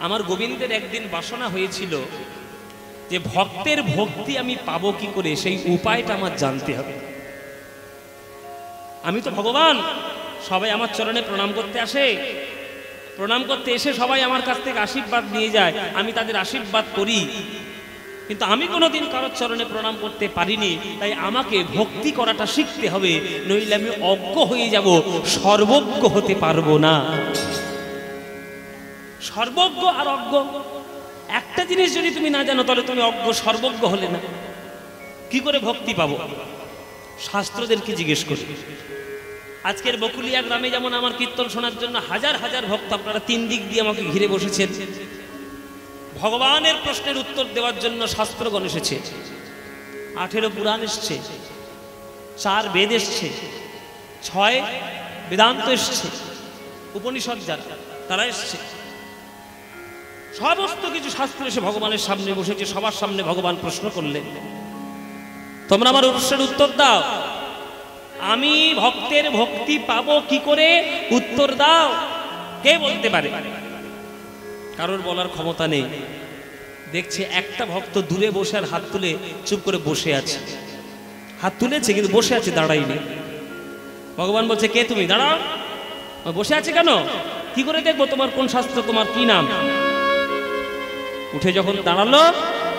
আমার গোবিন্দের একদিন বাসনা হয়েছিল যে ভক্তের ভক্তি আমি পাবো কি করে, সেই উপায়টা আমার জানতে হবে। আমি তো ভগবান, সবাই আমার চরণে প্রণাম করতে আসে, প্রণাম করতে এসে সবাই আমার কাছ থেকে আশীর্বাদ নিয়ে যায়, আমি তাদের আশীর্বাদ করি, কিন্তু আমি কোনোদিন কারোর চরণে প্রণাম করতে পারিনি। তাই আমাকে ভক্তি করাটা শিখতে হবে, নইলে আমি অজ্ঞ হয়ে যাব, সর্বজ্ঞ হতে পারবো না। সর্বজ্ঞ আর অজ্ঞ একটা জিনিস যদি তুমি না জানো, তাহলে তুমি অজ্ঞ সর্বজ্ঞ হলে না। কি করে ভক্তি পাবো? শাস্ত্রদেরকে জিজ্ঞেস করি। আজকের বকুলিয়া গ্রামে যেমন আমার কীর্তন শোনার জন্য হাজার হাজার ভক্ত, আপনারা 3 দিক দিয়ে আমাকে ঘিরে বসেছেন। ভগবানের প্রশ্নের উত্তর দেওয়ার জন্য শাস্ত্রগণ এসেছে, 18 পুরাণ এসছে, 4 বেদ এসছে, 6 বেদান্ত এসছে, উপনিষদ যারা তারা এসছে, সমস্ত কিছু শাস্ত্র এসে ভগবানের সামনে বসেছে। সবার সামনে ভগবান প্রশ্ন করলেন, তোমরা আমার প্রশ্নের উত্তর দাও, আমি ভক্তের ভক্তি পাবো কি করে, উত্তর দাও। কে বলতে পারে? কারোর বলার ক্ষমতা নেই। দেখছে একটা ভক্ত দূরে বসে আর হাত তুলে চুপ করে বসে আছে, হাত তুলেছে কিন্তু বসে আছে, দাঁড়াইনি। ভগবান বলছে, কে তুমি? দাঁড়াও। বসে আছে কেন? কি করে দেখবো তোমার কোন শাস্ত্র, তোমার কি নাম? উঠে যখন দাঁড়ালো,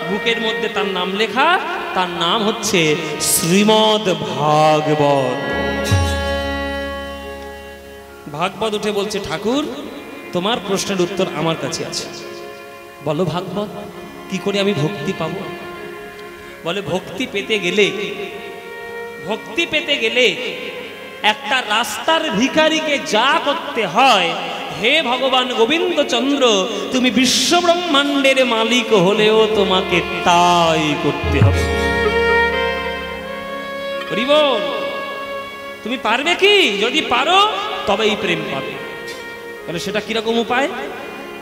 বুকের মধ্যে তার নাম লেখা, তার নাম হচ্ছে শ্রীমদ ভাগবত। ভাগবত উঠে বলছে, ঠাকুর তোমার প্রশ্নের উত্তর আমার কাছে আছে, বলো ভাগবত কি করে আমি ভক্তি পাবো? বলে, ভক্তি পেতে গেলে একটা রাস্তার ভিখারিকে যা করতে হয়, হে ভগবান গোবিন্দচন্দ্র, তুমি বিশ্ব ব্রহ্মাণ্ডের মালিক হলেও তোমাকে তাই করতে হবে। বল, তুমি পারবে কি? যদি পারো তবেই প্রেম পাবে। বলে, সেটা কিরকম উপায়?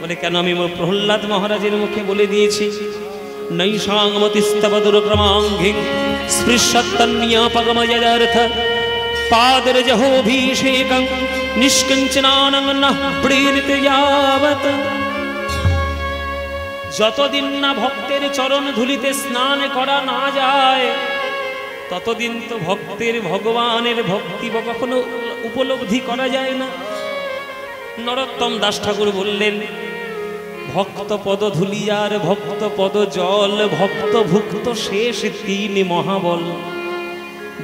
বলে, কেন আমি প্রহ্লাদ মহারাজের মুখে বলে দিয়েছি, নৈষাংমতিস্তবদুরক্রমাঙ্ঘিং স্পৃশ্যত্তন্যাপগমযদার্থ পাদরজহোভিষেকং নিষ্কিঞ্চনানং নঃ প্রেরিত যাবৎ। যতদিন না ভক্তের চরণ ধুলিতে স্নান করা না যায়, ততদিন তো ভক্তের ভগবানের ভক্তি কখনো উপলব্ধি করা যায় না। নরোত্তম দাস ঠাকুর বললেন, ভক্ত পদ ধুলিয়ার ভক্ত পদ জল, ভক্ত ভুক্ত শেষ 3 মহাবল।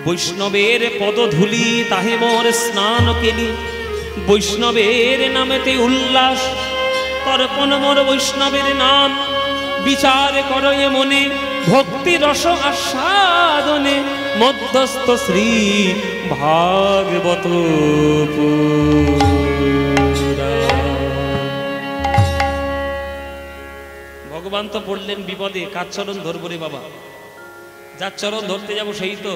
বৈষ্ণবের পদ ধুলি তাহে মোর স্নান কেলি, বৈষ্ণবের নামেতে উল্লাস, তর্পণ মোর বৈষ্ণবের নাম। বিচার করয়ে মনে ভক্তি রস আস্বাদনে, মধ্যস্থ শ্রী ভাগবত। ভগবান তো পড়লেন বিপদে, কার চরণ ধরবো রে বাবা? যার চরণ ধরতে যাবো সেই তো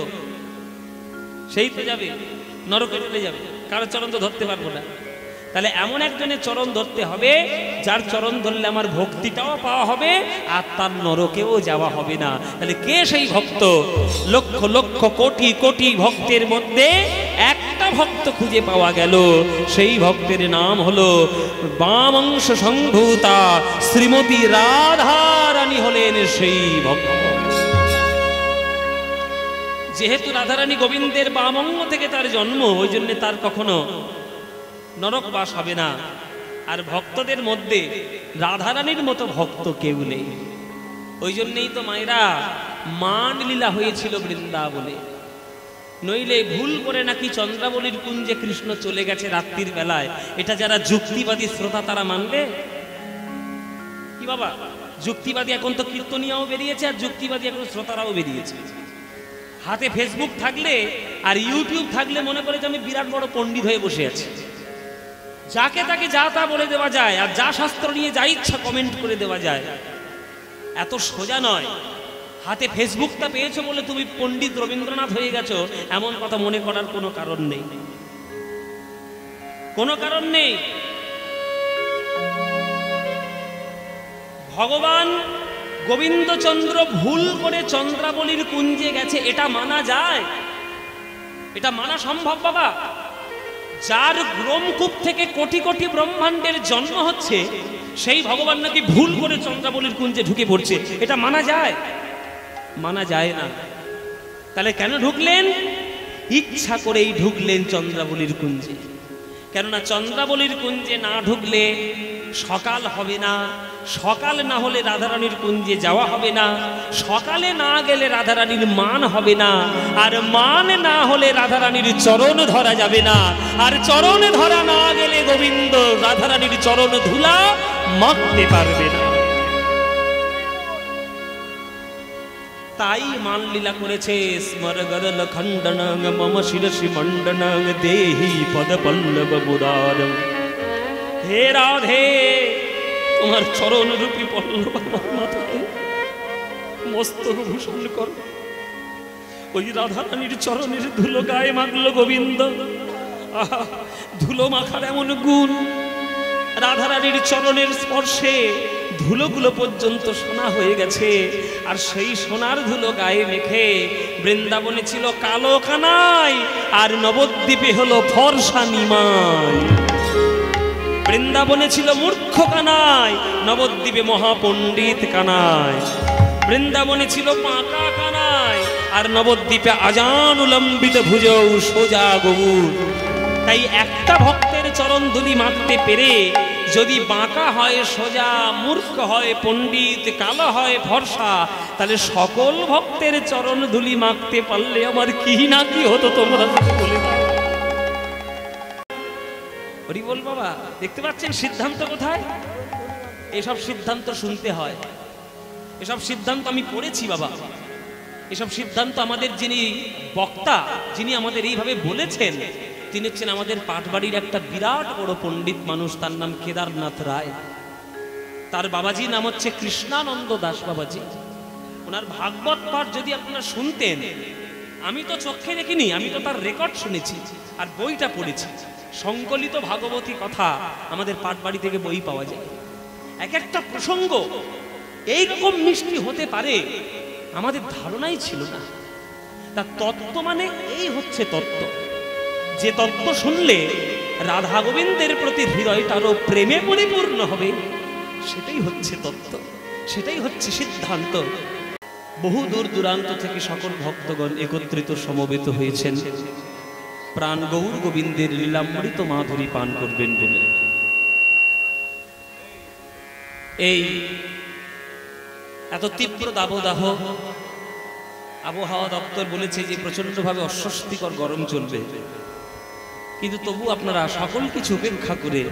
যাবে, নরকে চলে যাবে, কারো চরণ তো ধরতে পারবো না। তাহলে এমন একজনের চরণ ধরতে হবে, যার চরণ ধরলে আমার ভক্তিটাও পাওয়া হবে আর তার নরকেও যাওয়া হবে না। তাহলে কে সেই ভক্ত? লক্ষ লক্ষ কোটি কোটি ভক্তের মধ্যে একটা ভক্ত খুঁজে পাওয়া গেল, সেই ভক্তের নাম হলো বামাংশ সংভূতা শ্রীমতী রাধা রানী হলেন সেই ভক্ত। যেহেতু রাধারানী গোবিন্দের বামঙ্গ থেকে তার জন্ম, ওই জন্য তার কখনো নরক বাস হবে না। আর ভক্তদের মধ্যে রাধারানীর মতো ভক্ত কেউ নেই। ওই জন্যই তো মায়েরা মান লীলা হয়েছিল বৃন্দাবনে। নইলে ভুল করে নাকি চন্দ্রাবলীর কুঞ্জে কৃষ্ণ চলে গেছে রাত্রির বেলায়, এটা যারা যুক্তিবাদী শ্রোতা তারা মানবে কি বাবা? যুক্তিবাদী এখন তো কীর্তনিয়াও বেরিয়েছে, আর যুক্তিবাদী এখন শ্রোতারাও বেরিয়েছে। হাতে ফেসবুক থাকলে আর ইউটিউব থাকলে মনে করে যে আমি বিরাট বড় পণ্ডিত হয়ে বসে আছি, যাকে তাকে যা তা বলে দেওয়া যায়, আর যা শাস্ত্র নিয়ে যা ইচ্ছা কমেন্ট করে দেওয়া যায়। এত সোজা নয়। হাতে ফেসবুকটা পেয়েছো বলে তুমি পণ্ডিত রবীন্দ্রনাথ হয়ে গেছো, এমন কথা মনে করার কোনো কারণ নেই, কোনো কারণ নেই। ভগবান গোবিন্দচন্দ্র ভুল করে চন্দ্রাবলীর কুঞ্জে গেছে, এটা মানা যায়? এটা মানা সম্ভব বাবা? যার ব্রহ্মকূপ থেকে কোটি কোটি ব্রহ্মাণ্ডের জন্ম হচ্ছে, সেই ভগবান নাকি ভুল করে চন্দ্রাবলীর কুঞ্জে ঢুকে পড়ছে। এটা মানা যায়? মানা যায় না। তাহলে কেন ঢুকলেন? ইচ্ছা করেই ঢুকলেন চন্দ্রাবলীর কুঞ্জে। কেননা চন্দ্রাবলীর কুঞ্জে না ঢুকলে সকাল হবে না, সকাল না হলে রাধারানীর কুঞ্জে যাওয়া হবে না, সকালে না গেলে রাধারানীর মান হবে না, আর মান না হলে রাধারানীর চরণ ধরা যাবে না, আর চরণ ধরা না গেলে গোবিন্দ রাধারানীর চরণ ধুলা মাখতে পারবে না। তাই মান লীলা করেছে, স্মরগরল খণ্ডনং মম শিরসি মণ্ডনং দেহি পদ পল্লব মুরারং। হে রাধে, তোমার চরণ রূপী পল্লব আমার মাথাতে মস্তক ভূষণ কর। ওই রাধারানীর চরণের ধুলো গায়ে মাখলো গোবিন্দ। আহা, ধুলো মাখার এমন গুণ, রাধারানীর চরণের স্পর্শে ধুলোগুলো পর্যন্ত সোনা হয়ে গেছে। আর সেই সোনার ধুলো গায়ে মেখে বৃন্দাবনে ছিল কালো কানাই, আর নবদ্বীপে হলো ফর্সা নিমাই। বৃন্দাবনে ছিল মূর্খ কানাই, নবদ্বীপে মহাপণ্ডিত কানাই। বৃন্দাবনে ছিল পাকা কানাই, আর নবদ্বীপে আজান উলম্বিত ভুজৌ সোজা গৌর। তাই একটা ভক্তের চরণ ধুলি মাখতে পেরে যদি বাঁকা হয় সোজা, মূর্খ হয় পণ্ডিত, কালো হয় ফর্সা, তাহলে সকল ভক্তের চরণ ধুলি মাখতে পারলে আমার কি না কি হতো তোমরা বলে দাও। হরি বল বাবা। দেখতে পাচ্ছেন সিদ্ধান্ত কোথায়? এসব সিদ্ধান্ত শুনতে হয়, এসব সিদ্ধান্ত আমি পড়েছি বাবা। এসব সিদ্ধান্ত আমাদের যিনি বক্তা, যিনি আমাদের এইভাবে বলেছেন, তিনি হচ্ছেন আমাদের পাটবাড়ির একটা বিরাট বড় পণ্ডিত মানুষ, তার নাম কেদারনাথ রায়। তার বাবাজি নাম হচ্ছে কৃষ্ণানন্দ দাস বাবাজি। ওনার ভাগবত পাঠ যদি আপনারা শুনতেন, আমি তো চোখে দেখিনি, আমি তো তার রেকর্ড শুনেছি আর বইটা পড়েছি। সংকলিত ভাগবতী কথা আমাদের পাটবাড়ি থেকে বই পাওয়া যায়। এক একটা প্রসঙ্গ এইরকম মিষ্টি হতে পারে আমাদের ধারণাই ছিল না। তার তত্ত্ব মানে এই হচ্ছে তত্ত্ব, যে তত্ত্ব শুনলে রাধা গোবিন্দের প্রতি হৃদয়টারও প্রেমে পরিপূর্ণ হবে, সেটাই হচ্ছে তত্ত্ব, সেটাই হচ্ছে সিদ্ধান্ত। বহু দূর দূরান্ত থেকে সকল ভক্তগণ একত্রিত সমবেত হয়েছেন প্রাণ গৌর গোবিন্দের লীলামৃত মাধুরী পান করবেন বলে। এই এত তীব্র দাবদাহ, আবহাওয়া দপ্তর বলেছে যে প্রচন্ডভাবে অস্বস্তিকর গরম চলবে, কিন্তু তবু আপনারা সকল কিছু উপেক্ষা করে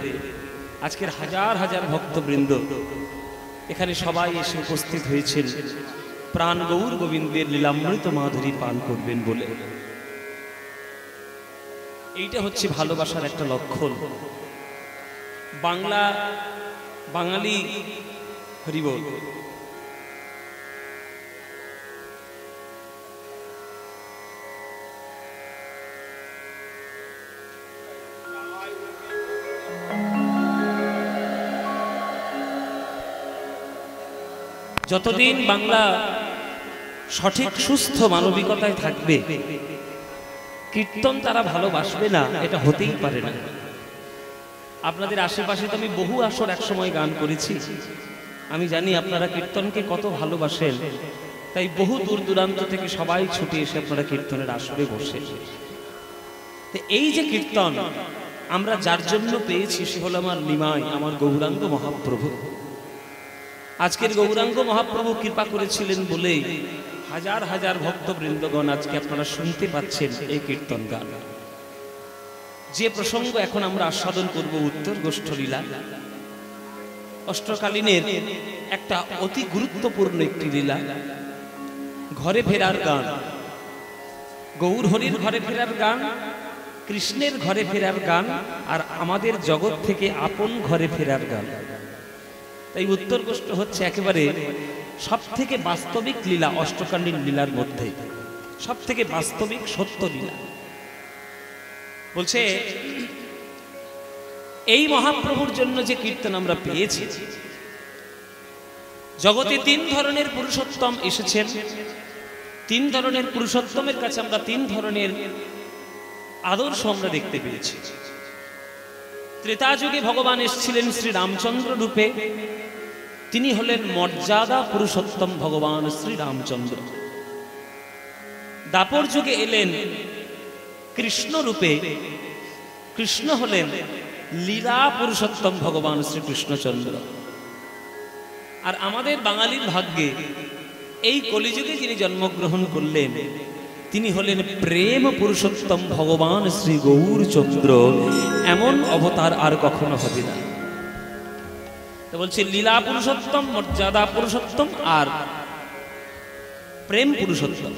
আজকের হাজার হাজার ভক্তবৃন্দ এখানে সবাই এসে উপস্থিত হয়েছেন প্রাণ গৌর গোবিন্দের লীলামৃত মাধুরী পান করবেন বলে। এইটা হচ্ছে ভালোবাসার একটা লক্ষণ। বাঙালি হরিবল যতদিন বাংলা সঠিক সুস্থ মানবিকতায় থাকবে, কীর্তন তারা ভালোবাসবে না, এটা হতেই পারে না। আপনাদের আশেপাশে তো আমি বহু আসর একসময় গান করেছি, আমি জানি আপনারা কীর্তনকে কত ভালোবাসেন। তাই বহু দূর দূরান্ত থেকে সবাই ছুটে এসে আপনারা কীর্তনের আসরে বসে। এই যে কীর্তন আমরা যার জন্য পেয়েছি, সে হলো আমার নিমাই, আমার গৌরাঙ্গ মহাপ্রভু। আজকের গৌরাঙ্গ মহাপ্রভু কৃপা করেছিলেন বলেই হাজার হাজার ভক্তবৃন্দগণ আজকে আপনারা শুনতে পাচ্ছেন এই কীর্তন গান। যে প্রসঙ্গ এখন আমরা আস্বাদন করব, উত্তর গোষ্ঠ লীলা, অষ্টকালীনের একটা অতি গুরুত্বপূর্ণ একটি লীলা, ঘরে ফেরার গান। গৌর হরির ঘরে ফেরার গান, কৃষ্ণের ঘরে ফেরার গান, আর আমাদের জগৎ থেকে আপন ঘরে ফেরার গান। তাই উত্তর গোষ্ঠ হচ্ছে একেবারে সব থেকে বাস্তবিক লীলা, অষ্টকালীন লীলার মধ্যে সব থেকে বাস্তবিক সত্য লীলা। বলছে এই মহাপ্রভুর জন্য যে কীর্তন আমরা পেয়েছি, জগতে তিন ধরনের পুরুষোত্তম এসেছেন। তিন ধরনের পুরুষোত্তমের কাছে আমরা তিন ধরনের আদর্শ আমরা দেখতে পেয়েছি। ত্রেতা যুগে ভগবান এসেছিলেন শ্রী রামচন্দ্র রূপে, তিনি হলেন মর্যাদা পুরুষোত্তম ভগবান শ্রী রামচন্দ্র। দাপর যুগে এলেন কৃষ্ণ রূপে, কৃষ্ণ হলেন লীলা পুরুষোত্তম ভগবান শ্রী কৃষ্ণচন্দ্র। আর আমাদের বাঙালির ভাগ্যে এই কলিযুগে যিনি জন্মগ্রহণ করলেন তিনি হলেন প্রেম পুরুষোত্তম ভগবান শ্রী গৌরচন্দ্র। এমন অবতার আর কখনো হবে না। তো বলছে লীলা পুরুষোত্তম, মর্যাদা পুরুষোত্তম আর প্রেম পুরুষোত্তম।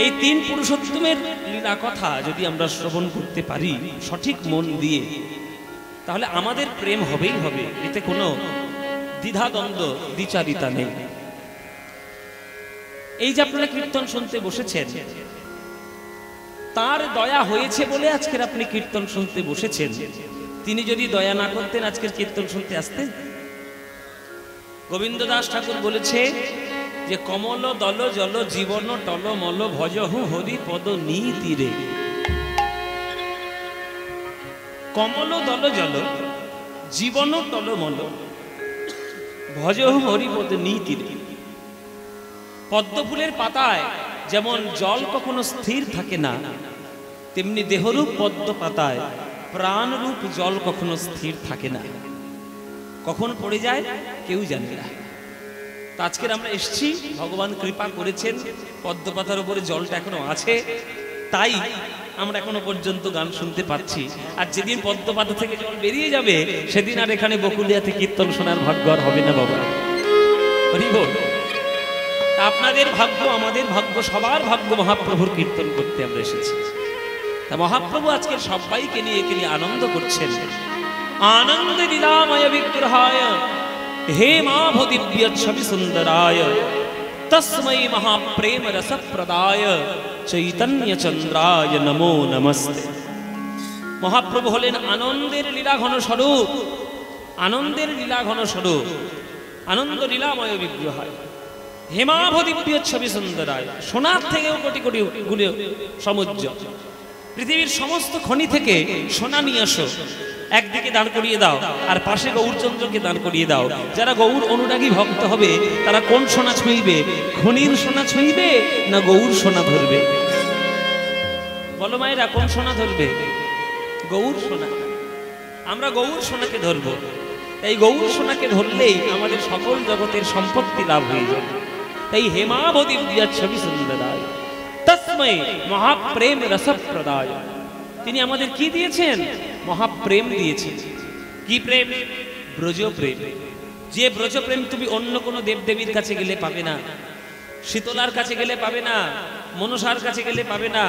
এই তিন পুরুষোত্তমের লীলা কথা যদি আমরা শ্রবণ করতে পারি সঠিক মন দিয়ে, তাহলে আমাদের প্রেম হবেই হবে, এতে কোনো দ্বিধাদ্বন্দ্ব দ্বিচারিতা নেই। এই যে আপনারা কীর্তন শুনতে বসেছেন, তার দয়া হয়েছে বলে আজকের আপনি কীর্তন শুনতে বসেছেন। তিনি যদি দয়া না করতেন আজকের কীর্তন শুনতে আসতেন? গোবিন্দ দাস ঠাকুর বলেছে যে কমল দল জল জীবন টলমল ভজহু হরি পদ নীতিরে। কমল দল জল জীবন টলমল ভজহু হরি পদ নীতিরে। পদ্ম ফুলের পাতায় যেমন জল কখনো স্থির থাকে না, তেমনি দেহরূপ পদ্ম পাতায় প্রাণরূপ জল কখনো স্থির থাকে না। কখন পড়ে যায় কেউ জানে না। আজকের আমরা এসেছি, ভগবান কৃপা করেছেন, পদ্ম পাতার উপরে জলটা এখনো আছে, তাই আমরা এখনো পর্যন্ত গান শুনতে পাচ্ছি। আর যেদিন পদ্ম পাতা থেকে জল বেরিয়ে যাবে সেদিন আর এখানে বকুলিয়াতে কীর্তন শোনার ভাগ্য আর হবে না বাবা। হরি বল। আপনাদের ভাগ্য, আমাদের ভাগ্য, সবার ভাগ্য মহাপ্রভুর কীর্তন করতে আমরা এসেছি। তা মহাপ্রভু আজকে সবাইকে নিয়ে আনন্দ করছেন। আনন্দে লীলাময় বিগ্রহায় হে মাভ দিব্য ছবি সুন্দরায় তস্मै মহাপ্রেম রসপ্রদায় চৈতন্য চন্দ্রায় নমো নমস্তে। মহাপ্রভু হলেন আনন্দের লীলা ঘন স্বরূপ, আনন্দের লীলা ঘন স্বরূপ, আনন্দ লীলাময় বিগ্রহায় হেমাভ দিব্য ছবি সুন্দরায়। সোনার থেকেও কোটি কোটি গুণে সমুজ্জ। পৃথিবীর সমস্ত খনি থেকে সোনা নিয়ে আসো, একদিকে দাঁড় করিয়ে দাও আর পাশে গৌরচন্দ্রকে দাঁড় করিয়ে দাও। যারা গৌর অনুরাগী ভক্ত হবে তারা কোন সোনা ছুঁইবে? খনির সোনা ছুঁইবে না গৌর সোনা ধরবে? বলো মায়েরা, কোন সোনা ধরবে? গৌর সোনা। আমরা গৌর সোনাকে ধরব। এই গৌর সোনাকে ধরলেই আমাদের সকল জগতের সম্পত্তি লাভ হয়ে যাবে। তাই হেমাভ দিব্য ছবি সুন্দরায় তস্मै মহাপ্রেম রসপ্রদায়। তিনি আমাদের কি দিয়েছেন? মহাপ্রেম দিয়েছেন। কি প্রেম? ব্রজ প্রেম। যে ব্রজ প্রেম তুমি অন্য কোনো দেবদেবীর কাছে গেলে পাবে না, শীতলার কাছে গেলে পাবে না, মনসার কাছে গেলে পাবে না,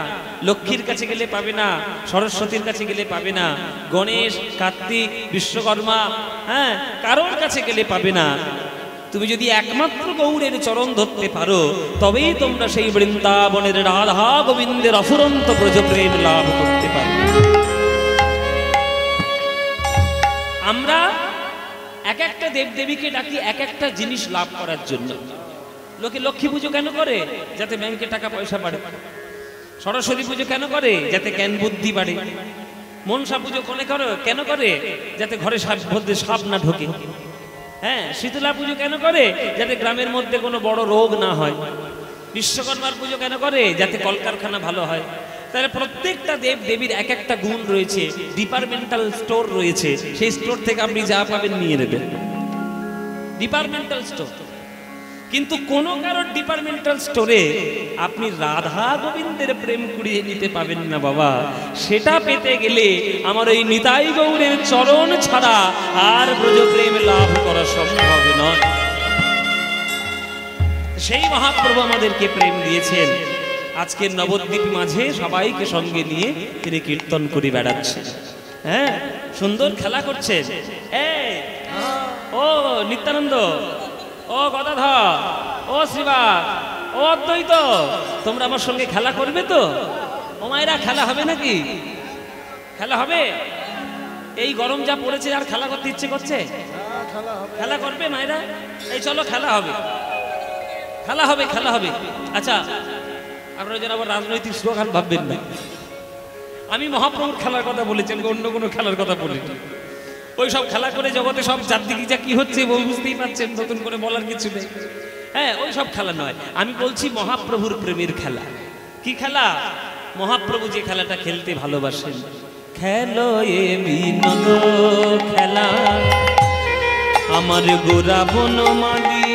লক্ষ্মীর কাছে গেলে পাবে না, সরস্বতীর কাছে গেলে পাবে না, গণেশ, কার্তিক, বিশ্বকর্মা, হ্যাঁ, কারোর কাছে গেলে পাবে না। তুমি যদি একমাত্র গৌরের চরণ ধরতে পারো তবেই তোমরা সেই বৃন্দাবনের রাধা গোবিন্দের অফুরন্ত ব্রজ প্রেম লাভ করতে পারবে। আমরা এক একটা দেবদেবীকে ডাকি এক একটা জিনিস লাভ করার জন্য। লোকে লক্ষ্মী পুজো কেন করে? যাতে ব্যাংকে টাকা পয়সা বাড়ে। সরস্বতী পুজো কেন করে? যাতে জ্ঞান বুদ্ধি বাড়ে। মনসা পুজো কেন করে? যাতে ঘরে সাপ না ঢোকে। হ্যাঁ, শীতলা পুজো কেন করে? যাতে গ্রামের মধ্যে কোনো বড় রোগ না হয়। বিশ্বকর্মার পুজো কেন করে? যাতে কলকারখানা ভালো হয়। তাহলে প্রত্যেকটা দেব দেবীর এক একটা গুণ রয়েছে, ডিপার্টমেন্টাল স্টোর রয়েছে। সেই স্টোর থেকে আপনি যা পাবেন নিয়ে নেবেন, ডিপার্টমেন্টাল স্টোর। কিন্তু কোন কারোর ডিপার্টমেন্টাল স্টোরে আপনি রাধা গোবিন্দের প্রেম কুড়িয়ে নিতে পাবেন না বাবা। সেটা পেতে গেলে আমার ওই নিতাই গৌরের চরণ ছাড়া আর ব্রজ প্রেম লাভ করা সম্ভব নয়। সেই মহাপ্রভু আমাদেরকে প্রেম দিয়েছেন। আজকের নবদ্বীপ মাঝে সবাইকে সঙ্গে নিয়ে তিনি কীর্তন করে বেড়াচ্ছেন। হ্যাঁ, সুন্দর খেলা করছেন। ও নিত্যানন্দ, ও গদাধর, ও শ্রীবাস, ও অদ্বৈত, তোমরা আমার সঙ্গে খেলা করবে তো? ও মায়েরা, খেলা হবে নাকি? খেলা হবে? এই গরম যা পড়েছে আর খেলা করতে ইচ্ছে করছে? খেলা করবে মায়েরা? এই চলো, খেলা হবে, খেলা হবে, খেলা হবে। আচ্ছা, আপনারা যেন আবার রাজনৈতিক স্লোগান ভাববেন না। আমি মহাপ্রভুর খেলার কথা বলেছি, অন্য কোনো খেলার কথা বলিনি। ওই সব খেলা করে জগতে সব চারদিকে যা কি হচ্ছে বুঝতেই পারছেন, নতুন করে বলার কিছু নেই। হ্যাঁ, ওই সব খেলা নয়, আমি বলছি মহাপ্রভুর প্রেমের খেলা। কি খেলা? মহাপ্রভু যে খেলাটা খেলতে ভালোবাসেন, খেলো এ বিনোদ খেলা আমার গোরা বনমালী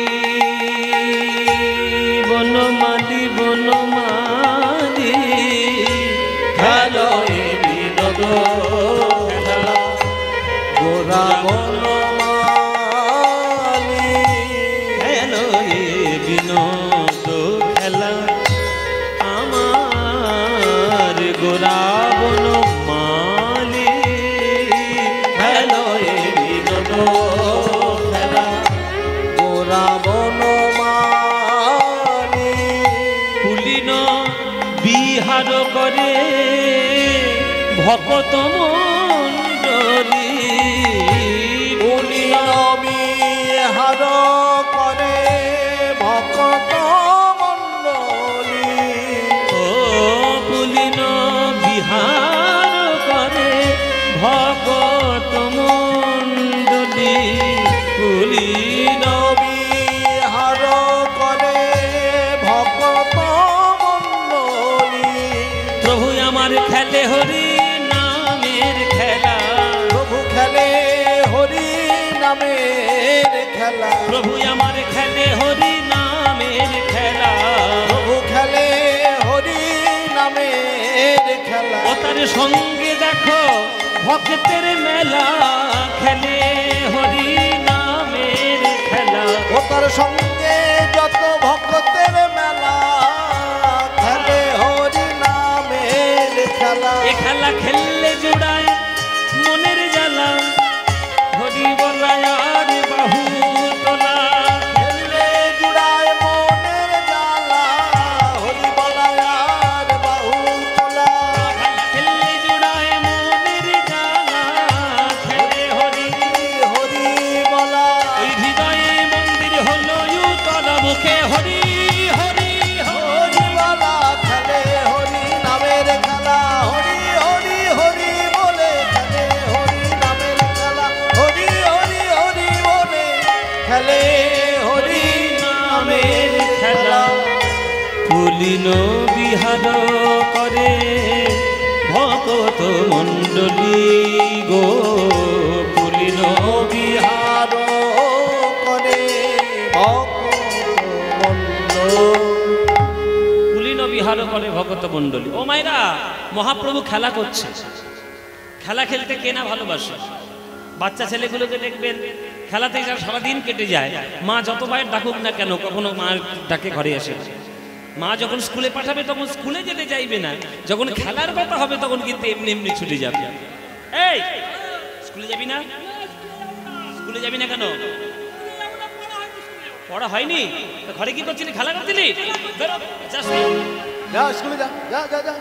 বনমালী বনমালী, খেলো এ বিনোদ খেলা গোরা বনমালী, খেলো এ বিনোদ খেলা আমার গোরা বনমালী, খেলো এ বিনোদ খেলা গোরা বনমালী। পুলিন বিহার করে ভকত মণ্ডলী, পুলিন বিহার করে ভকত মণ্ডলী, ও পুলিন বিহার করে ভকত মণ্ডলী, পুলিন বিহার করে ভকত মণ্ডলী। প্রভু আমার খেলে হরি নামের খেলা, প্রভু খেলে হরি নামের খেলা, প্রভু আমার খেলে হরি নামের খেলা, প্রভু খেলে হরি নামের খেলা। ও তার সঙ্গে দেখো ভক্তের মেলা, খেলে হরি নামের খেলা, ও তার সঙ্গে যত ভক্তের মেলা, খেলে হরি নামের খেলা। এ খেলা খেললে জোড়ায় মনের জ্বালা, হরি বলায় আর বাহু তোলা, খেললে জুড়ায় মনের জ্বালা, হরি বলায় আর বাহু তোলা। খেললে জোড়ায় মনের জ্বালা, খেলে হরি হরি বলা, ওই হৃদয়ে মন্দির হলো উতলা মুখে হরি হরি হরি বলা, খেলে হরি নামের খেলা, হরি হরি হরি বলে খেলে হরি নামের খেলা, হরি হরি হরি বলে খেলে হরি নামের খেলা। পুলিন বিহার করে ভকত মণ্ডলী গো, পুলিন বিহার করে ভক্ত মণ্ডলী। পুলিন বিহার করে ভকত মণ্ডলী। ও মায়েরা, মহাপ্রভু খেলা করছে। খেলা খেলতে কে না ভালোবাসে? বাচ্চা ছেলেগুলোকে দেখবেন খেলাতে সারাদিন কেটে যায়, মা যত বাইরে ডাকুক না কেন কখনো মা ডাকে ঘরে আসে। মা যখন স্কুলে পাঠাবে তখন স্কুলে যেতে চাইবে না, যখন খেলার কথা হবে তখন কিন্তু এমনি এমনি ছুটে যাবে। এই স্কুলে যাবি না? স্কুলে যাবি না কেন? পড়া হয়নি? ঘরে কি করছিলি? খেলা করছিলি? বেরো, যা স্কুলে। যা স্কুলে যা, যা যা যা।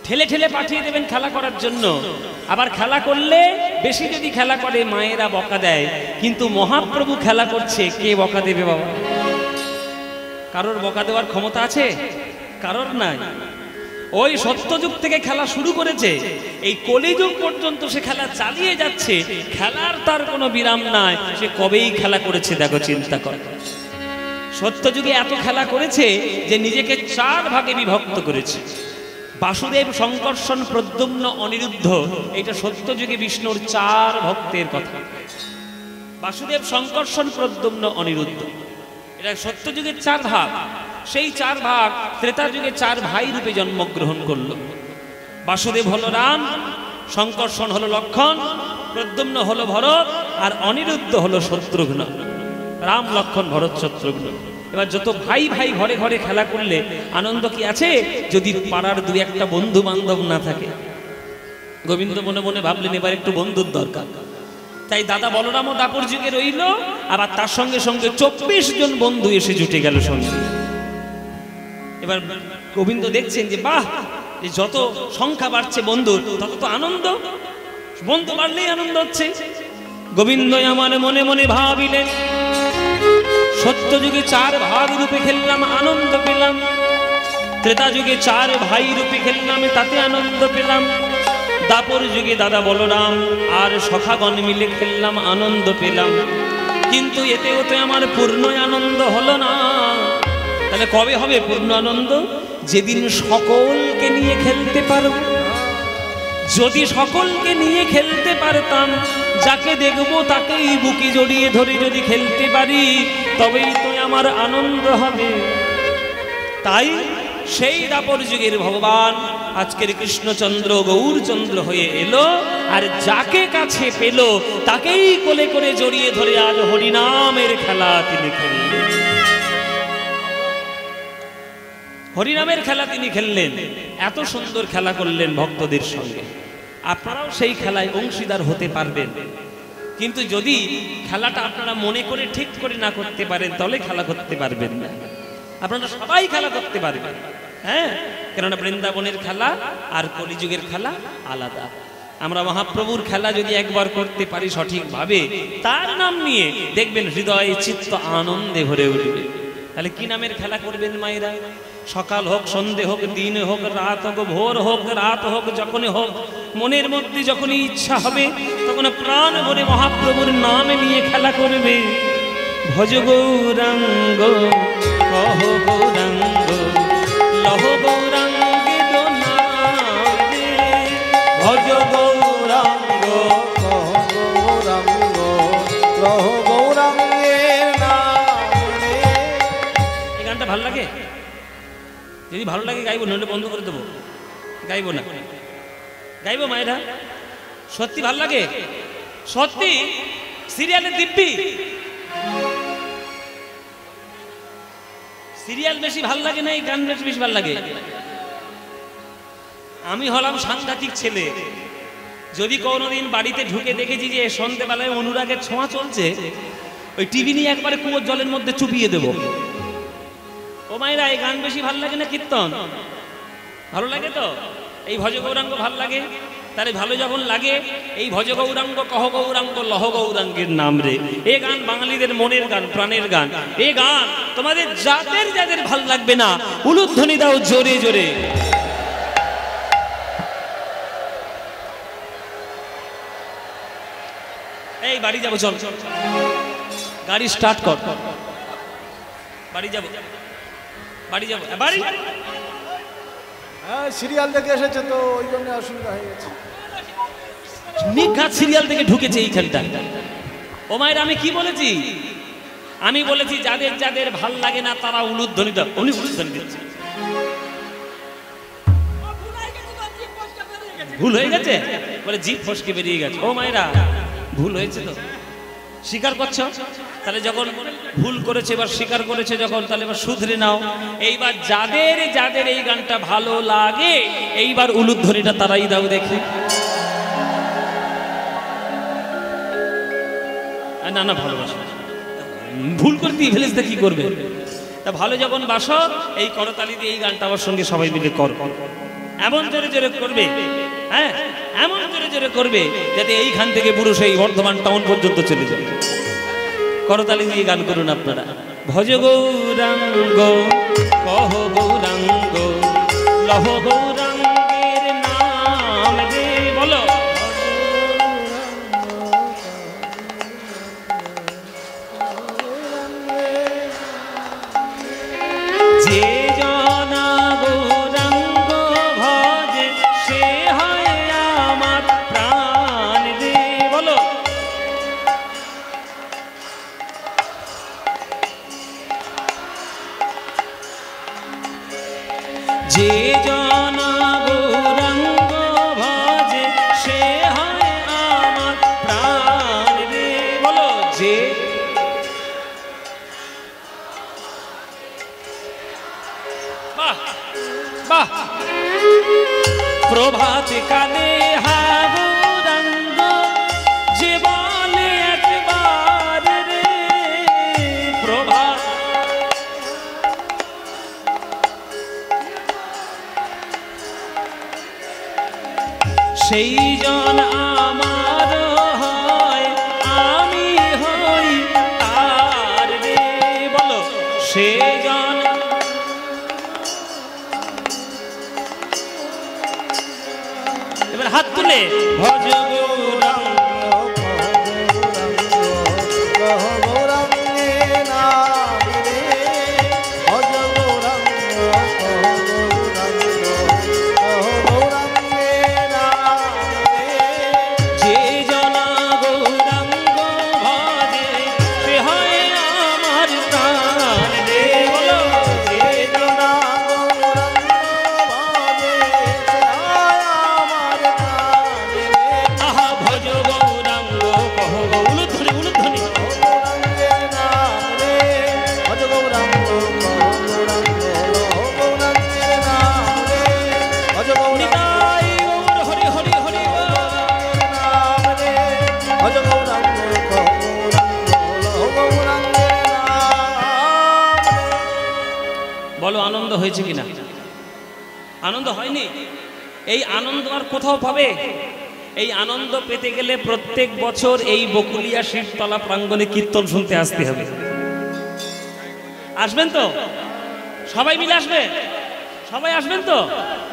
ঠেলে ঠেলে পাঠিয়ে দেবেন খেলা করার জন্য। আবার খেলা করলে বেশি যদি খেলা করে মায়েরা বকা দেয়, কিন্তু মহাপ্রভু খেলা করছে, কে বকা দেবে বাবা? কারোর বকা দেওয়ার ক্ষমতা আছে? কারোর নাই। ওই সত্যযুগ থেকে খেলা শুরু করেছে, এই কলিযুগ পর্যন্ত সে খেলা চালিয়ে যাচ্ছে। খেলার তার কোনো বিরাম নাই, সে কবেই খেলা করেছে দেখো, চিন্তা কর। সত্যযুগে এত খেলা করেছে যে নিজেকে 4 ভাগে বিভক্ত করেছে। বাসুদেব, শঙ্কর্ষণ, প্রদ্যুম্ন, অনিরুদ্ধ, এটা সত্যযুগে বিষ্ণুর 4 ভক্তের কথা। বাসুদেব, শঙ্কর্ষণ, প্রদ্যুম্ন, অনিরুদ্ধ, এটা সত্যযুগের 4 ভাগ। সেই 4 ভাগ ত্রেতা যুগে 4 ভাই রূপে জন্মগ্রহণ করলো। বাসুদেব হলো রাম, শঙ্কর্ষণ হলো লক্ষণ, প্রদ্যুম্ন হলো ভরত, আর অনিরুদ্ধ হলো শত্রুঘ্ন। রাম, লক্ষণ, ভরত, শত্রুঘ্ন। এবার যত ভাই ভাই ঘরে ঘরে খেলা করলে আনন্দ কি আছে যদি পাড়ার 2-1টা বন্ধু বান্ধব না থাকে? গোবিন্দ মনে মনে ভাবলেন এবার একটু বন্ধুর দরকার। তাই দাদা বলরামও দাপর যুগে রইল, আবার তার সঙ্গে সঙ্গে 24 জন বন্ধু এসে জুটে গেল সঙ্গে। এবার গোবিন্দ দেখছেন যে বাহ, যত সংখ্যা বাড়ছে বন্ধুর তত তো আনন্দ, বন্ধু বাড়লেই আনন্দ হচ্ছে। গোবিন্দ আমার মনে মনে ভাবিলেন, সত্যযুগে 4 ভাগ রূপে খেললাম, আনন্দ পেলাম, ত্রেতা যুগে 4 ভাই রূপে খেললাম, তাতে আনন্দ পেলাম। দাপর যুগে দাদা বলরাম আর সখাগণ মিলে খেললাম, আনন্দ পেলাম। কিন্তু এতেও তো আমার পূর্ণ আনন্দ হলো না। তাহলে কবে হবে পূর্ণ আনন্দ? যেদিন সকলকে নিয়ে খেলতে পারব। যদি সকলকে নিয়ে খেলতে পারতাম, যাকে দেখবো তাকেই বুকে জড়িয়ে ধরে যদি খেলতে পারি, তবেই তো আমার আনন্দ হবে। তাই সেই দাপর যুগের ভগবান আজকের কৃষ্ণচন্দ্র গৌরচন্দ্র হয়ে এলো, আর যাকে কাছে পেল তাকেই কোলে করে জড়িয়ে ধরে আজ হরিনামের খেলা তিনি খেললেন। হরিনামের খেলা তিনি খেললেন, এত সুন্দর খেলা করলেন ভক্তদের সঙ্গে। আপনারাও সেই খেলায় অংশীদার হতে পারবেন, কিন্তু যদি খেলাটা আপনারা মনে করে ঠিক করে না করতে পারেন, তাহলে খেলা করতে পারবেন না। আপনারা সবাই খেলা করতে পারবেন, হ্যাঁ, কেননা বৃন্দাবনের খেলা আর কলিযুগের খেলা আলাদা। আমরা মহাপ্রভুর খেলা যদি একবার করতে পারি সঠিকভাবে, তার নাম নিয়ে দেখবেন হৃদয় চিত্ত আনন্দে ভরে উঠবে। তাহলে কি নামের খেলা করবেন মায়েরা? সকাল হোক, সন্ধে হোক, দিন হোক, রাত হোক, ভোর হোক, রাত হোক, যখনই হোক, মনের মধ্যে যখনই ইচ্ছা হবে তখন প্রাণ ভরে মহাপ্রভুর নাম নিয়ে খেলা করবে। ভজ গৌরাঙ্গ কহ গৌরাঙ্গ লহ গৌরাঙ্গে দোনাবে। ভজ গৌরাঙ্গ কহ গৌরাঙ্গ লহ গৌরাঙ্গের নামে। এই গানটা ভালো লাগে? যদি ভালো লাগে গাইবো, নইলে বন্ধ করে দেবো, গাইবো না। গাইবো মায়েরা? সত্যি ভালো লাগে? সত্যি সিরিয়ালে দিব্যি সিরিয়াল বেশি ভাল লাগে না এই গান বেশি ভাল লাগে? আমি হলাম সাংঘাতিক ছেলে, যদি কোনোদিন বাড়িতে ঢুকে দেখেছি যে সন্ধ্যেবেলায় অনুরাগের ছোঁয়া চলছে, ওই টিভি নিয়ে একবারে কুয়োর জলের মধ্যে চুপিয়ে দেবো। ও মায়েরা, এই গান বেশি ভাল লাগে না কীর্তন? ভালো লাগে তো? এই ভজ গৌরাঙ্গ ভাল লাগে? তাহলে ভালো যখন লাগে, এই ভজ গৌরাঙ্গ কহ গৌরাঙ্গ লহ গৌরাঙ্গের নাম রে, এ গান বাঙালিদের মনের গান, প্রাণের গান। এ গান তোমাদের যাদের যাদের ভাল লাগবে না, উলুধ্বনি দাও জোরে জোরে। এই বাড়ি যাবো, চল গাড়ি স্টার্ট কর, বাড়ি যাবো, বাড়ি যাবো, বাড়ি। হ্যাঁ, সিরিয়াল দেখে এসেছে তো ওই জন্য অসুবিধা হয়ে গেছে। নিঘাত সিরিয়াল থেকে ঢুকেছে এইখানটা। ও মায়ের, আমি কি বলেছি? আমি বলেছি যাদের যাদের ভাল লাগে না তারা উলুধ্বনি দাও। উনি উলুধ্বনি দিচ্ছে। ভুল হয়ে গেছে বলে জিভ ফসকে বেরিয়ে গেছে। ও মায়েরা, ভুল হয়েছে তো স্বীকার করছো? তাহলে যখন ভুল করেছে, এবার স্বীকার করেছে যখন, তাহলে এবার শুধরে নাও। এইবার যাদের যাদের এই গানটা ভালো লাগে, এইবার উলুধ্বনিটা তারাই দাও দেখি। না না, ভালোবাসো। ভুল করে দিয়ে ফেলেছে কি করবে? তা ভালো যখন বাসো, এই করতালি দিয়ে এই গানটা আমার সঙ্গে সবাই মিলে কর, এমন জোরে জোরে করবে, হ্যাঁ, এমন জোরে জোরে করবে যাতে এইখান থেকে পুরো সেই বর্ধমান টাউন পর্যন্ত চলে যাবে। করতালি দিয়ে গান করুন আপনারা। ভজ গৌরাঙ্গ কহ গৌরাঙ্গ লহ গৌরাঙ্গের নাম রে। বলো যে জনা গৌরাঙ্গ ভজে সে হয় আমার প্রাণ রে। বলো যে জনা গৌরাঙ্গ ভজে সে হয় আমার প্রাণ রে। বলো যে বাহ বাহ। প্রভাত কালে হা গৌরাঙ্গ যে বলে একবার রে। প্রভাত সেই জন আমার হয়, আমি হই তার রে। বলো সে জন তুলে ভজ গৌরাঙ্গ বলো আনন্দ হয়েছে কিনা? আনন্দ হয়নি? এই আনন্দ আর কোথাও পাবে? এই আনন্দ পেতে গেলে প্রত্যেক বছর এই বকুলিয়া শিবতলা প্রাঙ্গণে কীর্তন শুনতে আসতে হবে। আসবেন তো? সবাই মিলে আসবে? সবাই আসবেন তো?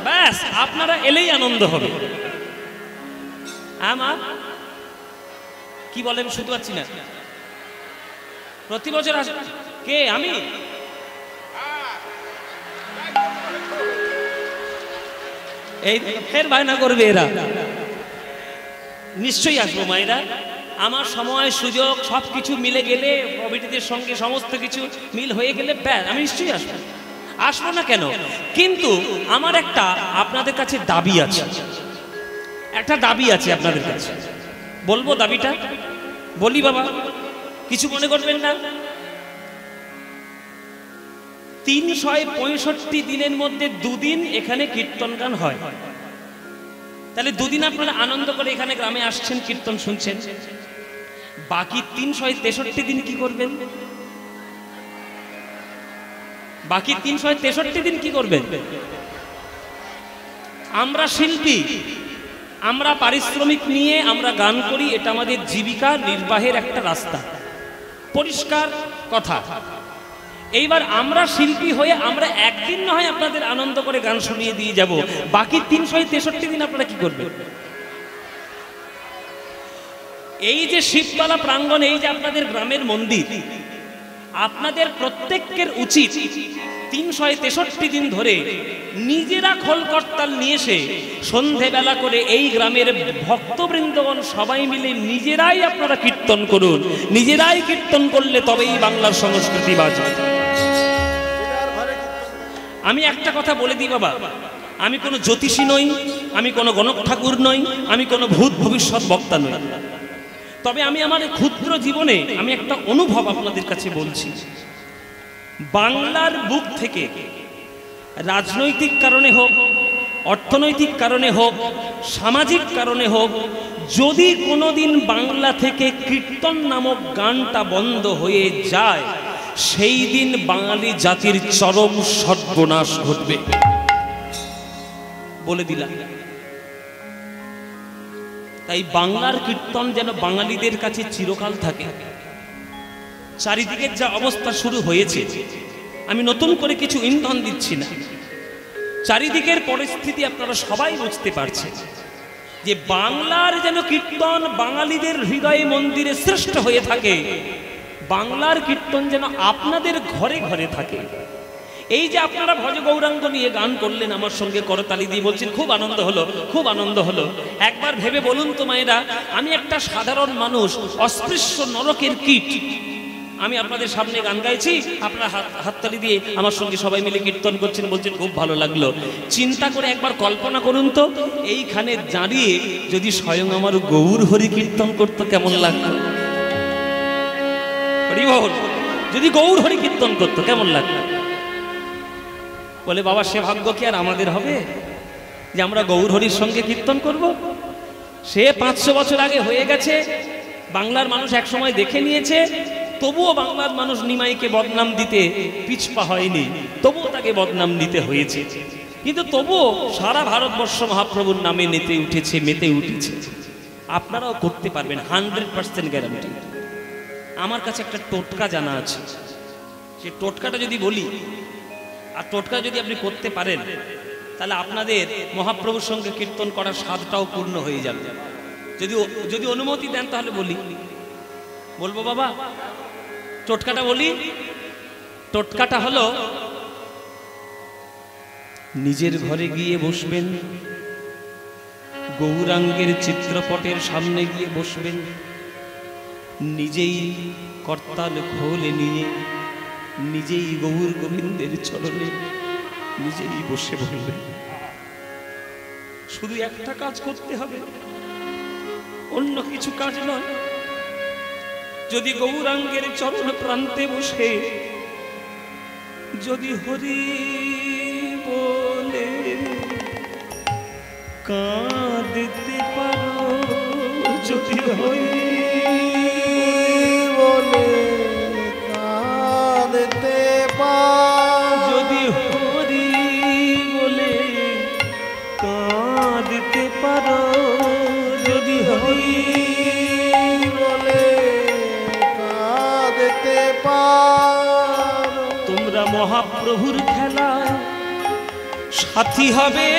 ব্যাস, আপনারা এলেই আনন্দ হবে। আমার কি বলেন শুনতে পাচ্ছি না। প্রতি বছর আসে কে? আমি এই ফের বায়না করবে এরা। নিশ্চয়ই আসবো মায়েরা। আমার সময় সুযোগ সবকিছু মিলে গেলে, প্রভৃতিদের সঙ্গে সমস্ত কিছু মিল হয়ে গেলে ব্যাস আমি নিশ্চয়ই আসবো। আসবো না কেন? কিন্তু আমার একটা আপনাদের কাছে দাবি আছে, একটা দাবি আছে আপনাদের কাছে। বলবো দাবিটা? বলি বাবা, কিছু মনে করবেন না। 365 দিনের মধ্যে দুদিন এখানে কীর্তন গান হয়। তাহলে দুদিন আপনারা আনন্দ করে এখানে গ্রামে আসছেন, কীর্তন শুনছেন। বাকি 363 দিন কি করবেন? বাকি 363 দিন কি করবেন? আমরা শিল্পী, আমরা পারিশ্রমিক নিয়ে আমরা গান করি, এটা আমাদের জীবিকা নির্বাহের একটা রাস্তা, পরিষ্কার কথা। এইবার আমরা শিল্পী হয়ে আমরা একদিন না হয় আপনাদের আনন্দ করে গান শুনিয়ে দিয়ে যাব, বাকি 363 দিন আপনারা কি করবেন? এই যে শিবতলা প্রাঙ্গণ, এই যে আপনাদের গ্রামের মন্দির, আপনাদের প্রত্যেকের উচিত 363 দিন ধরে নিজেরা খোল করতাল নিয়ে এসে সন্ধেবেলা করে এই গ্রামের ভক্তবৃন্দগণ সবাই মিলে নিজেরাই আপনারা কীর্তন করুন। নিজেরাই কীর্তন করলে তবেই বাংলার সংস্কৃতি বাঁচবে। আমি একটা কথা বলে দিই বাবা, আমি কোনো জ্যোতিষী নই, আমি কোনো গণক ঠাকুর নই, আমি কোনো ভূত ভবিষ্যৎ বক্তা নই। তবে আমি আমার ক্ষুদ্র জীবনে আমি একটা অনুভব আপনাদের কাছে বলছি। বাংলার বুক থেকে রাজনৈতিক কারণে হোক, অর্থনৈতিক কারণে হোক, সামাজিক কারণে হোক, যদি কোনোদিন বাংলা থেকে কীর্তন নামক গানটা বন্ধ হয়ে যায়, সেই দিন বাঙালি জাতির চরম সর্বনাশ ঘটবে বলে দিলাম। তাই বাংলার কীর্তন যেন বাঙালিদের কাছে চিরকাল থাকে। চারিদিকের যা অবস্থা শুরু হয়েছে, আমি নতুন করে কিছু ইন্ধন দিচ্ছি না, চারিদিকের পরিস্থিতি আপনারা সবাই বুঝতে পারছেন যে বাংলার যেন কীর্তন বাঙালিদের হৃদয়ে মন্দিরে শ্রেষ্ঠ হয়ে থাকে, বাংলার কীর্তন যেন আপনাদের ঘরে ঘরে থাকে। এই যে আপনারা ভজ গৌরাঙ্গ নিয়ে গান করলেন, আমার সঙ্গে করতালি দিয়ে বলছেন খুব আনন্দ হলো, খুব আনন্দ হলো। একবার ভেবে বলুন তো মায়েরা, আমি একটা সাধারণ মানুষ, অস্পৃশ্য নরকের কীট, আমি আপনাদের সামনে গান গাইছি, আপনারা হাততালি দিয়ে আমার সঙ্গে সবাই মিলে কীর্তন করছেন, বলছেন খুব ভালো লাগলো। চিন্তা করে একবার কল্পনা করুন তো, এইখানে দাঁড়িয়ে যদি স্বয়ং আমার গৌর হরি কীর্তন করতো কেমন লাগতো? যদি গৌর হরি কীর্তন করতো কেমন লাগতো? বলে বাবা, সে ভাগ্য কি আর আমাদের হবে যে আমরা গৌর হরির সঙ্গে কীর্তন করব? সে 500 বছর আগে হয়ে গেছে, বাংলার মানুষ একসময় দেখে নিয়েছে, তবুও বাংলার মানুষ নিমাইকে বদনাম দিতে পিছপা হয়নি, তবুও তাকে বদনাম দিতে হয়েছে। কিন্তু তবুও সারা ভারতবর্ষ মহাপ্রভুর নামে নেতে উঠেছে, মেতে উঠেছে। আপনারাও করতে পারবেন, 100% গ্যারান্টি। আমার কাছে একটা টোটকা জানা আছে, সে টোটকাটা যদি বলি আর টোটকা যদি আপনি করতে পারেন, তাহলে আপনাদের মহাপ্রভুর সঙ্গে কীর্তন করার স্বাদটাও পূর্ণ হয়ে যাবে। যদি অনুমতি দেন তাহলে বলবো বাবা। টোটকাটা বলি। টোটকাটা হলো, নিজের ঘরে গিয়ে বসবেন, গৌরাঙ্গের চিত্রপটের সামনে গিয়ে বসবেন, নিজেই করতাল খোলে নিয়ে নিজেই গৌর গোবিন্দের চরণে নিজেই বসে বলবেন। শুধু একটা কাজ করতে হবে, অন্য কিছু কাজ নয়। যদি গৌরাঙ্গের চরণ প্রান্তে বসে যদি হরি বলে কাঁদতে পারো, যদি হরি বলে কাঁদতে পারো, যদি হরি বলে কাঁদতে পারো, যদি হরি বলে কাঁদতে পারো, তোমরা মহাপ্রভুর খেলা সাথী হবে।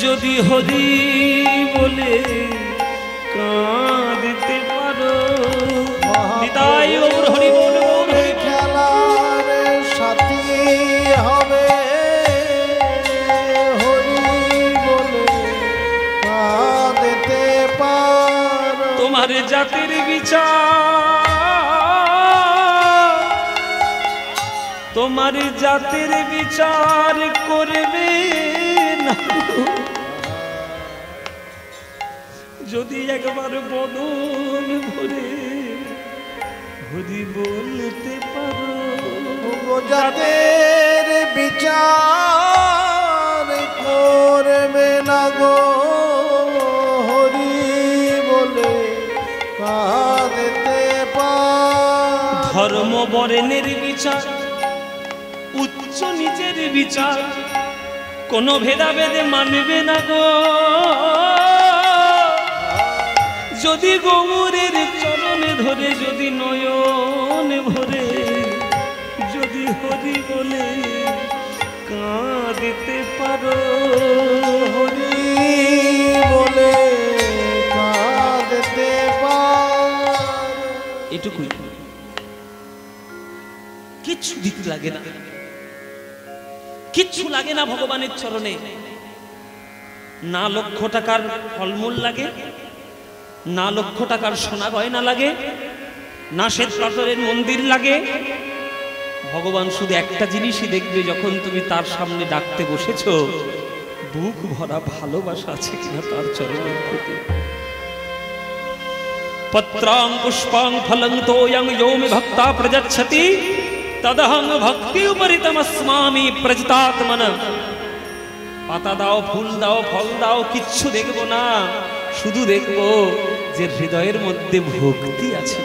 যদি হরি বলে কাঁদতে পারো, নিতাই গৌর হরি বল, গৌর হরি বল। খেলার সাথী হবে, হরি বলে কাঁদতে পারো। তোমার জাতির বিচার, তোমার জাতির বিচার করবে না। যদি একবার বদন ভরে হরি বলতে পারো, জাতের বিচার করবে না গো, হরি বলে কাঁদতে পারো। ধর্ম বর্ণের বিচার, উচ্চ নিচের বিচার কোনো ভেদাভেদে মানবে না গো। যদি গৌরের চরণে ধরে, যদি নয়ন ভরে, যদি হরি বলে কাঁদতে পারো, হরি বলে কাঁদতে পারো। এটুকুই, কিচ্ছু দিতে লাগে না, কিচ্ছু লাগে না ভগবানের চরণে। না লক্ষ টাকার ফলমূল লাগে, না লক্ষ টাকার সোনা গয়না লাগে, না শ্বেত পাথরের মন্দির লাগে। ভগবান শুধু একটা জিনিসই দেখবে, যখন তুমি তার সামনে ডাকতে বসেছো, বুক ভরা ভালোবাসা আছে কিনা তার চরণের প্রতি। পত্রাং পুষ্পাং ফলং তোয়ং यो मे ভক্তা প্রযচ্ছতি তদহং ভক্তি উপরিতমস্মামি প্রজতাত্মন। পাতা দাও, ফুল দাও, ফল দাও, কিচ্ছু দেখবো না, শুধু দেখবো যে হৃদয়ের মধ্যে ভক্তি আছে,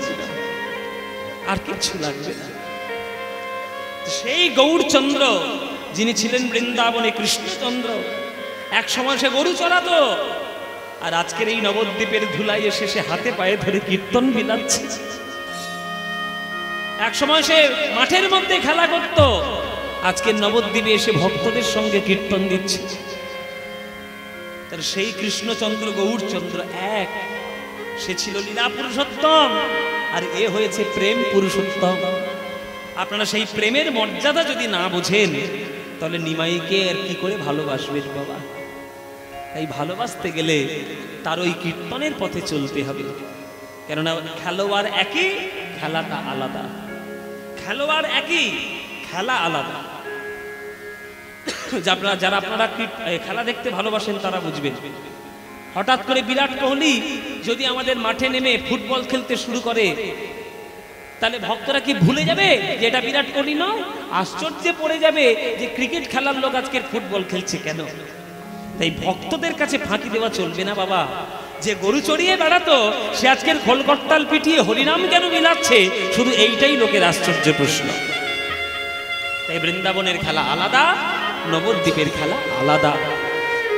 আর কিচ্ছু লাগবে না। সেই গৌরচন্দ্র যিনি ছিলেন বৃন্দাবনে কৃষ্ণচন্দ্র, এক সময় সে গরু চড়াতো, আর আজকের এই নবদ্বীপের ধুলাই এসে সে হাতে পায়ে ধরে কীর্তন বিলাচ্ছে। এক সময় সে মাঠের মধ্যে খেলা করত, আজকের নবদ্বীপে এসে ভক্তদের সঙ্গে কীর্তন দিচ্ছে। তার সেই কৃষ্ণচন্দ্র গৌরচন্দ্র এক, সে ছিল লীলা পুরুষোত্তম, আর এ হয়েছে প্রেম পুরুষোত্তম। আপনারা সেই প্রেমের মর্যাদা যদি না বোঝেন, তাহলে নিমাইকে আর কি করে ভালোবাসবেন বাবা? তাই ভালোবাসতে গেলে তার ওই কীর্তনের পথে চলতে হবে। কেননা খেলোয়াড় একই, খেলাটা আলাদা। খেলোয়াড় একই, খেলা আলাদা। যারা আপনারা খেলা দেখতে ভালোবাসেন তারা বুঝবেন। হঠাৎ করে বিরাট কোহলি যদি আমাদের মাঠে নেমে ফুটবল খেলতে শুরু করে, তাহলে ভক্তরা কি ভুলে যাবে যে এটা বিরাট কোহলি নয়? আশ্চর্যে পড়ে যাবে যে ক্রিকেট খেলার লোক আজকের ফুটবল খেলছে কেন। তাই ভক্তদের কাছে ফাঁকি দেওয়া চলবে না বাবা। যে গরু চড়িয়ে বেড়াতো, সে আজকের খোলকর্তাল পিটিয়ে হরিনাম কেন বিলাচ্ছে, শুধু এইটাই লোকের আশ্চর্য প্রশ্ন। তাই বৃন্দাবনের খেলা আলাদা, নবদ্বীপের খেলা আলাদা।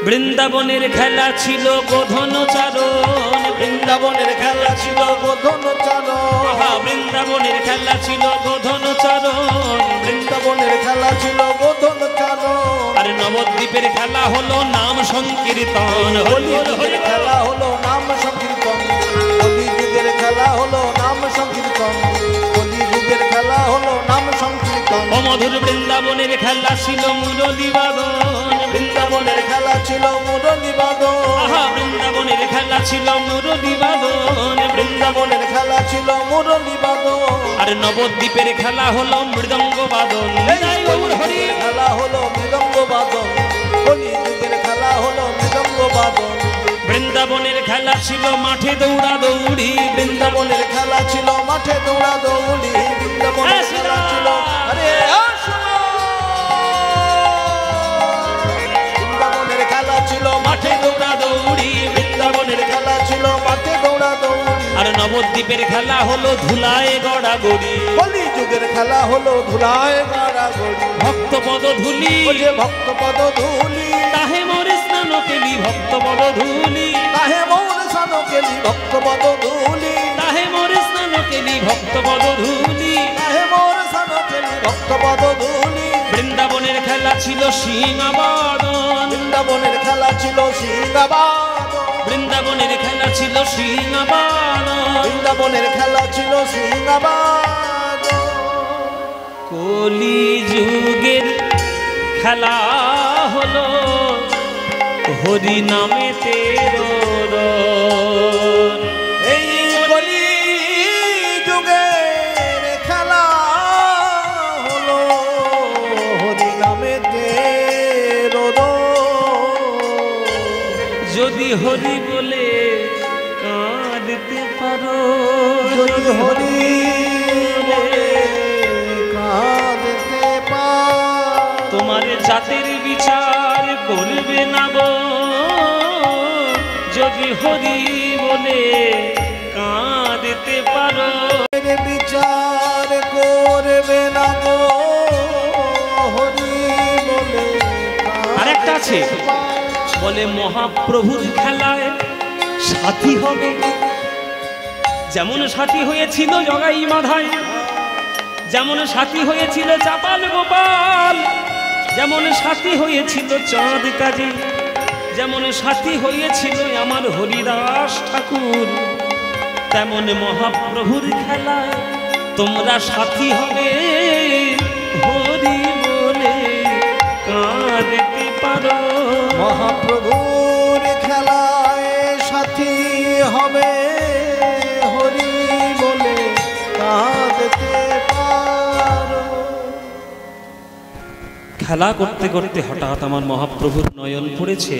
বৃন্দাবনের খেলা ছিল গোধন চারণ, বৃন্দাবনের খেলা ছিল গোধন চারণ, আহা বৃন্দাবনের খেলা ছিল গোধন চরণ, বৃন্দাবনের খেলা ছিল গোধন চারণ। আর নবদ্বীপের খেলা হলো নাম সংকীর্তন। হোলি যুগের খেলা হলো নাম সংকীর্তন, হোলি যুগের খেলা হলো নাম সংকীর্তন, হোলি যুগের খেলা হলো নাম সংকীর্তন। ও মধুর বৃন্দাবনের খেলা ছিল মুরলী বাদন, বৃন্দাবনের খেলা ছিল মুরলী বাদন, আহা বৃন্দাবনের খেলা ছিল মুরলী বাদন, বৃন্দাবনের খেলা ছিল মুরলী বাদন। আর নবদ্বীপের খেলা হলো মৃদঙ্গ বাদন। হরি খেলা হলো মৃদঙ্গ বাদন, হোলি যুগের খেলা হলো মৃদঙ্গ বাদন। বৃন্দাবনের খেলা ছিল মাঠে দৌড়া দৌড়ি, বৃন্দাবনের খেলা ছিল মাঠে দৌড়া দৌড়ি, বৃন্দাবনের খেলা ছিল আরে বৃন্দাবনের খেলা ছিল মাঠে দৌড়া দৌড়ি, বৃন্দাবনের খেলা ছিল মাঠে দৌড়া দৌড়ি। আর নবদ্বীপের খেলা হলো ধুলায় গড়াগড়ি, হোলি যুগের খেলা হলো ধুলায় গড়াগড়ি। ভক্তপদ ধুলি যে ভক্তপদ ধুলি, তাহে মোরে স্নান কেলি ভক্তপদ ধুলি, তাহে মোর সানো কেলি ভক্তপদ ধুলি, তাহে মোরে স্নান কেলি ভক্তপদ ধুলি। তাহে মোর সানো কেলি ভক্তপদ ধুলি। বৃন্দাবনের খেলা ছিল সিংহাবাদন, বৃন্দাবনের খেলা ছিল সিংহাবাদন, বৃন্দাবনের খেলা ছিল সিংহাবাদন, বৃন্দাবনের খেলা ছিল সিংহাবাদন। কলি যুগের খেলা হলো হরি নামে তেরোরন। এই কলি যুগের খেলা হলো হরি নামে যদি হরি বলে কাঁদতে পারো, যদি হরি বলে কাঁদতে পারো, তোমার জাতের বিচার করবে না গো। যদি হরি বলে কাঁদতে পারো, বিচার করবে না গো, হরি বলে আরেকটা আছে বলে মহাপ্রভুর খেলায় সাথী হবে, যেমন সাথী হয়েছিল জগাই মাধাই, যেমন সাথী হয়েছিল চাপাল গোপাল, যেমন সাথী হয়েছিল চাঁদ কাজী, যেমন সাথী হয়েছিল আমার হরিদাস ঠাকুর, তেমন মহাপ্রভুর খেলায় তোমরা সাথী হবে, হরি বলে কাঁদতে পারো। মহাপ্রভুর খেলায় সাথী হবে, হরি বলে কাঁদতে পারো। খেলা করতে করতে হঠাৎ আমার মহাপ্রভুর নয়ন পড়েছে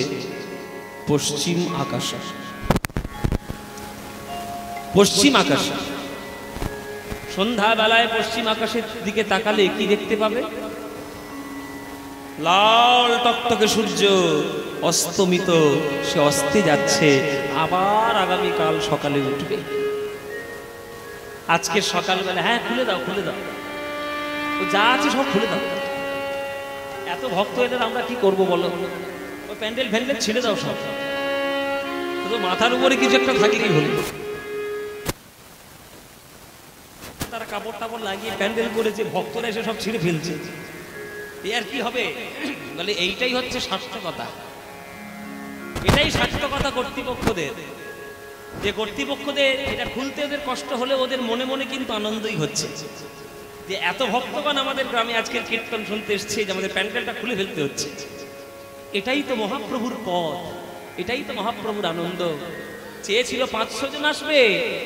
পশ্চিম আকাশে, পশ্চিম আকাশে। সন্ধ্যাবেলায় পশ্চিম আকাশের দিকে তাকালে কি দেখতে পাবে? লাল টকটকে সূর্য অস্তমিত, সে অস্তে যাচ্ছে, আবার আগামীকাল সকালে উঠবে। আজকে সকালবেলা হ্যাঁ খুলে দাও খুলে দাও, ও যা আছে সব খুলে দাও। এত ভক্ত এদের আমরা কি করব বলো? ওই প্যান্ডেল ফ্যান্ডেল ছেড়ে দাও সব, শুধু মাথার উপরে কিছু একটা থাকলেই হলো। তারা কাপড় টাপড় লাগিয়ে প্যান্ডেল করেছে, ভক্তরা এসে সব ছিঁড়ে ফেলছে, আর কি হবে? বলে এইটাই হচ্ছে সার্থকতা, এটাই সার্থকতা কর্তৃপক্ষদের। যে কর্তৃপক্ষদের এটা খুলতে ওদের কষ্ট হলে ওদের মনে মনে কিন্তু আনন্দই হচ্ছে যে এত ভক্তগণ আমাদের গ্রামে আজকের কীর্তন শুনতে এসছে, যে আমাদের প্যান্ডেলটা খুলে ফেলতে হচ্ছে। এটাই তো মহাপ্রভুর পথ, এটাই তো মহাপ্রভুর আনন্দ। চেয়েছিল 500 জন আসবে,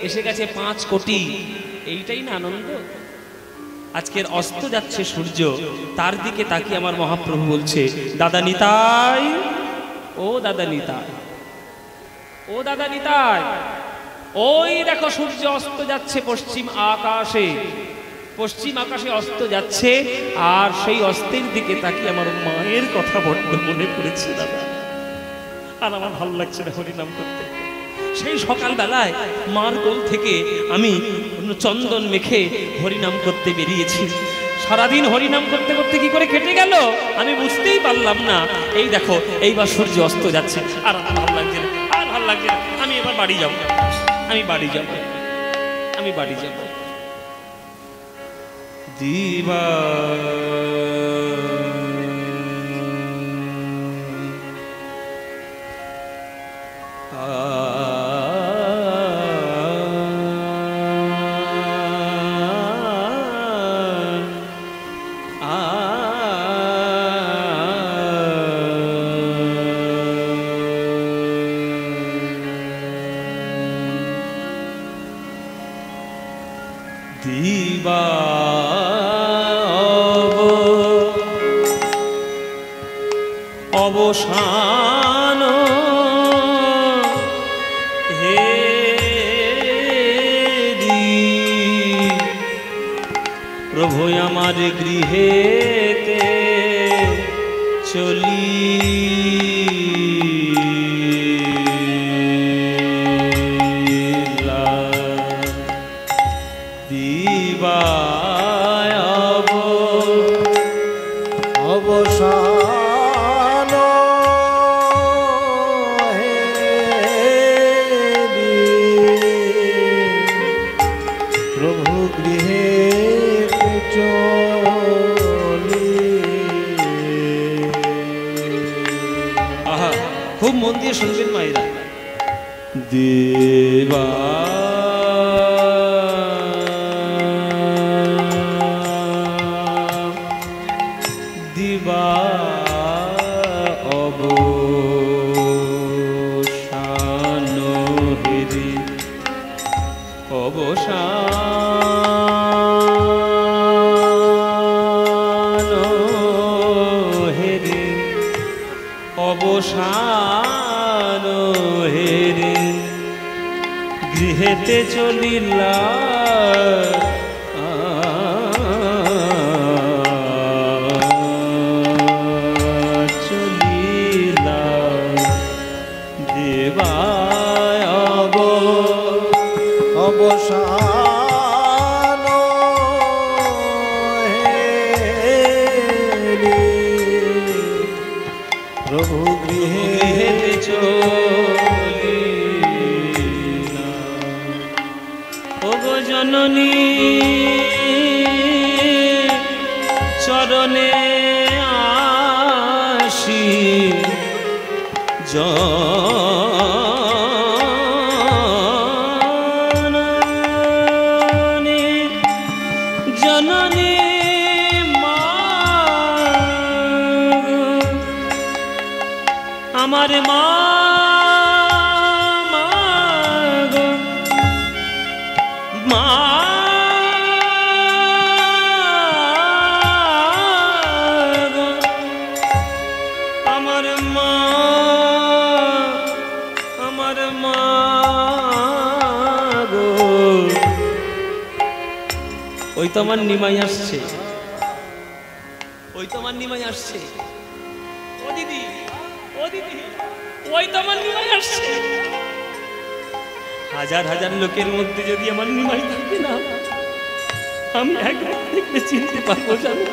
এসে গেছে 5 কোটি, এইটাই না আনন্দ। আজকের অস্ত যাচ্ছে সূর্য, তার দিকে তাকিয়ে আমার মহাপ্রভু বলছে, দাদা নিতাই, ও দাদা নিতাই, ও দাদা নিতাই, ওই দেখো সূর্য অস্ত যাচ্ছে পশ্চিম আকাশে, পশ্চিম আকাশে অস্ত যাচ্ছে। আর সেই অস্তের দিকে তাকিয়ে আমার মায়ের কথা বড্ড মনে পড়েছে দাদা, আর আমার ভালো লাগছে না হরিনাম করতে। সেই সকালবেলায় মার কোল থেকে আমি চন্দন মেখে হরিনাম করতে বেরিয়েছি। সারাদিন হরিনাম করতে করতে কি করে কেটে গেল আমি বুঝতেই পারলাম না। এই দেখো এইবার সূর্য অস্ত যাচ্ছে, আর ভালো লাগছে না, আর ভালো লাগছে না, আমি এবার বাড়ি যাব। আমি বাড়ি যাব, আমি বাড়ি যাব। দিবা দিবা অবসান হে প্রভু আমার গৃহেতে চলি অবসান হে প্রভু গৃহে চলি। আহা, খুব মন দিয়ে শুনবেন মায়েরা। দেবা দিবা অবসান হেরি অবসান হেরি অবসান হেরি গৃহেতে চলিলা অবসান হে প্রভু গৃহে চলি ওগো জননী চরণে আসি জননী মা আমার মা মা আমার মা আমার মা গো ওই তো আমার নিমাই আসছে, ওই তো আমার নিমাই আসছে। ও দিদি, ও দিদি, ওই তো আমার নিমাই আসছে। হাজার হাজার লোকের মধ্যে যদি আমার নিমাই থাকে না, আমি একবার দেখলে চিনতে পারবো জানো।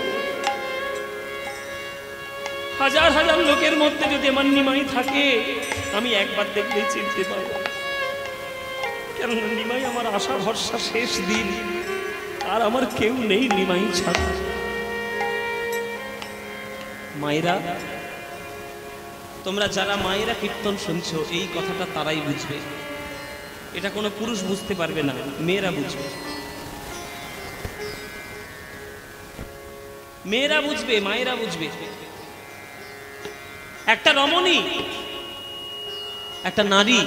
হাজার হাজার লোকের মধ্যে যদি আমার নিমাই থাকে, আমি একবার দেখলে চিনতে পারবো। কেননা নিমাই আমার আশা ভরসা শেষ দিন, আর আমার কেউ নেই নিমাই ছাড়া। মায়েরা, তোমরা যারা মায়েরা কীর্তন শুনছো, এই কথাটা তারাই বুঝবে। এটা কোনো পুরুষ বুঝতে পারবে না, মেয়েরা বুঝবে। মেয়েরা বুঝবে, মায়েরা বুঝবে। একটা রমণী, একটা নারী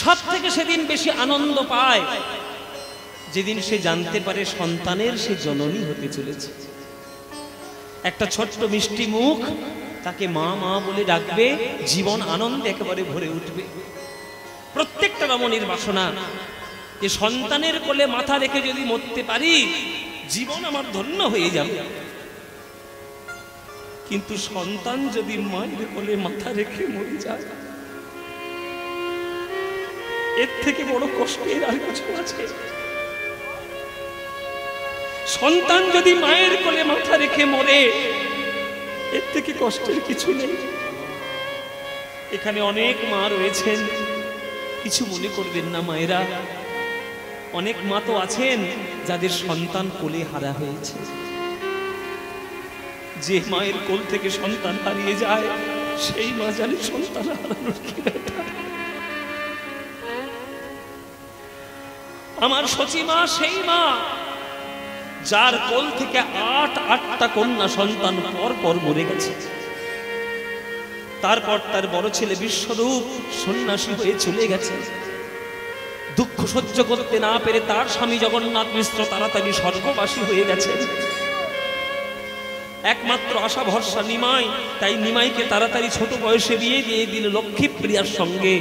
সব থেকে সেদিন বেশি আনন্দ পায় যেদিন সে জানতে পারে সন্তানের সে জননী হতে চলেছে। একটা ছোট্ট মিষ্টি মুখ তাকে মা মা বলে ডাকবে, জীবন আনন্দে একেবারে ভরে উঠবে। প্রত্যেকটা রমণীর বাসনা যে সন্তানের কোলে মাথা রেখে যদি মরতে পারি, জীবন আমার ধন্য হয়ে যাবে। কিন্তু সন্তান যদি মায়ের কোলে মাথা রেখে মরে যায়, এর থেকে বড় কষ্টের আর কিছু আছে? সন্তান যদি মায়ের কোলে মাথা রেখে মরে, এর থেকে কষ্টের কিছু নেই। এখানে অনেক মা রয়েছেন কিছু মনে করবেন না মায়েরা, অনেক মা তো আছেন যাদের সন্তান কোলে হারা হয়েছে। যে মায়ের কোল থেকে সন্তান হারিয়ে যায় সেই মা জানে সন্তান হারানোর কি ব্যথা। আমার সচিমা সেই মা যার কোল থেকে আটটা কন্যা সন্তান পর পর মরে গেছে। তারপর তার বড় ছেলে বিশ্বরূপ সন্ন্যাসী হয়ে চলে গেছে। দুঃখ সহ্য করতে না পেরে তার স্বামী জগন্নাথ মিশ্র তাড়াতাড়ি স্বর্গবাসী হয়ে গেছে। একমাত্র আশা ভরসা নিমাই, তাই নিমাইকে তাড়াতাড়ি ছোট বয়সে বিয়ে দিয়ে দিল লক্ষ্মীপ্রিয়ার সঙ্গে।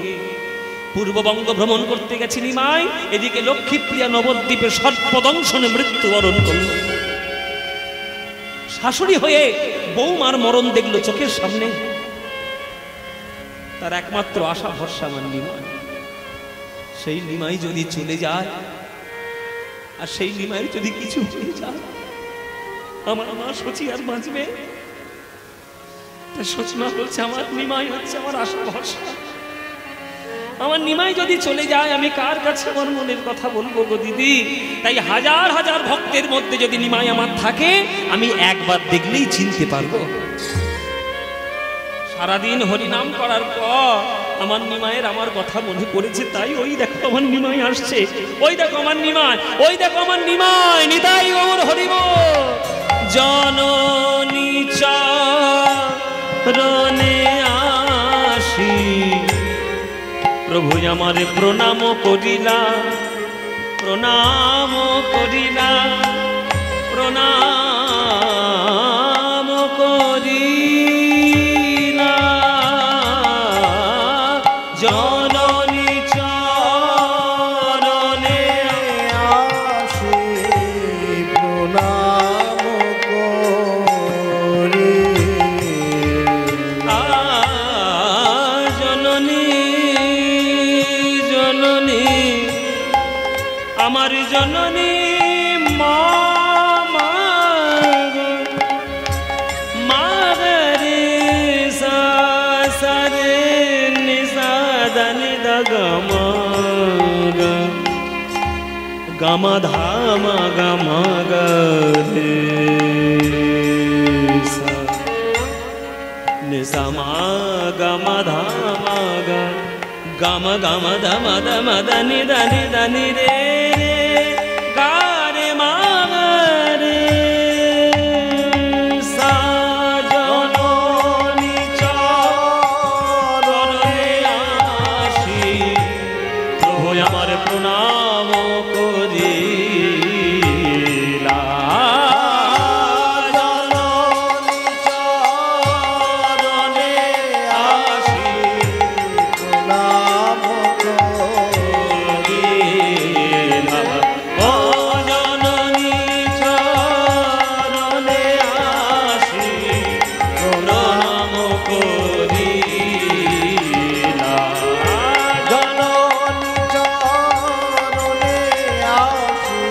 পূর্ববঙ্গ ভ্রমণ করতে গেছে নিমাই, এদিকে লক্ষ্মীপ্রিয়া নবদ্বীপে সর্পদংশনে মৃত্যুবরণ করল। শাশুড়ি হয়ে বৌমার মরণ দেখলো চোখের সামনে। তার একমাত্র আশা ভরসা আমার নিমাই। সেই নিমাই যদি চলে যায় আর সেই নিমাইয়ের যদি কিছু হয়ে যায়, আমার মা সচি আর বাঁচবে? তাই সচিমা বলছে আমার নিমাই হচ্ছে আমার আশা ভরসা। আমার নিমাই যদি চলে যায় আমি কার কাছে আমার মনের কথা বলবো গো দিদি? তাই হাজার হাজার ভক্তের মধ্যে যদি নিমাই আমার থাকে আমি একবার দেখলেই চিনতে পারবো। সারাদিন হরিনাম করার পর আমার নিমাইয়ের আমার কথা মনে পড়েছে, তাই ওই দেখো আমার নিমাই আসছে, ওই দেখো আমার নিমাই, ওই দেখো আমার নিমাই। নিতাই গৌর হরি বল। জননী চরণে আসি প্রভু আমারে প্রণাম করিলা, প্রণাম করিলা, প্রণাম করিলা। জননী চরণে আসি প্রণাম করি। জননী জননী আমার জননী মা মারে সা রে নিসা দানি দা গমা গমা ধামা গমা গে সা নিসা মা গমা ধামা গা গম গম দম দম దని దని దని রে গা রে মা রে সা। জননী চরণে আসি প্রভু আমার প্রণাম করিলা। জননী চরণে আসি প্রণাম করিলা। ও জননী চরণে আসি প্রণাম করিলা। জননী চরণে আসি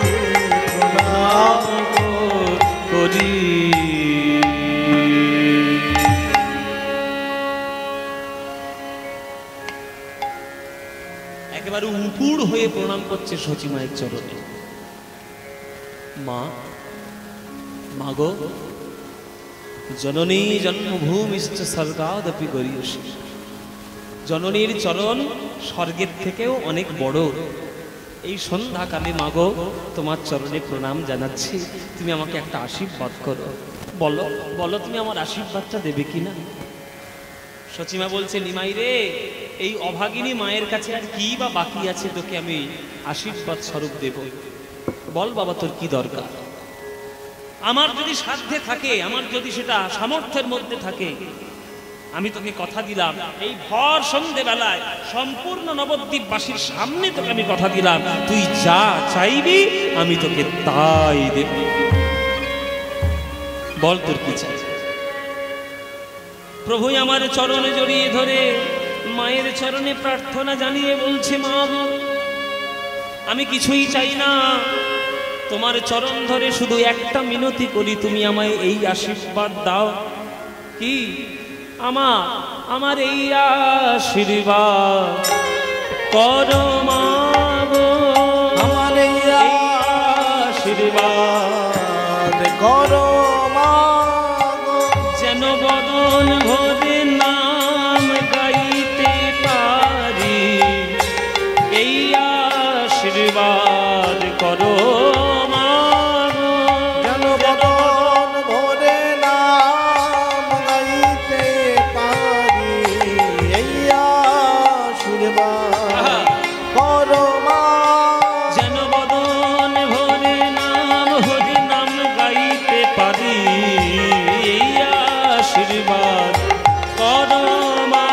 প্রণাম করি। একেবারে উপুড় হয়ে প্রণাম করছে সচিমায়ের চরণে। মা মাগো জননী জন্মভূমিশ্চ স্বর্গাদপি গরীয়সী। জননীর চরণ স্বর্গের থেকেও অনেক বড়। এই সন্ধ্যাকালে মাগো তোমার চরণে প্রণাম জানাচ্ছি, তুমি আমাকে একটা আশীর্বাদ করো। বলো বলো তুমি আমার আশীর্বাদটা দেবে কিনা? সচিমা বলছে নিমাই রে, এই অভাগিনী মায়ের কাছে আর কি বা বাকি আছে তোকে আমি আশীর্বাদ স্বরূপ দেব? বল বাবা তোর কি দরকার? আমার যদি সাধ্যে থাকে, আমার যদি সেটা সামর্থ্যের মধ্যে থাকে, আমি তোকে কথা দিলাম এই ভর সন্ধ্যেবেলায় সম্পূর্ণ নবদ্বীপবাসীর সামনে তোকে আমি কথা দিলাম, তুই যা চাইবি আমি তোকে তাই দেব। বল তোর কি চাই? প্রভু আমার চরণে জড়িয়ে ধরে মায়ের চরণে প্রার্থনা জানিয়ে বলছে, মা গো আমি কিছুই চাই না, তোমার চরণ ধরে শুধু একটা মিনতি করি, তুমি আমায় এই আশীর্বাদ দাও। কি? আমার এই আশীর্বাদ করো মা গো আমার এই আশীর্বাদ করো মা গো। যেন বদন ভরে নাম গাইতে পারি, এই আশীর্বাদ করো মা গো। যেন বদন ভরে নাম গাইতে পারি, এই আশীর্বাদ করো মা। যেন বদন ভরে নাম হরি নাম গাইতে পারি, এই আশীর্বাদ করো মা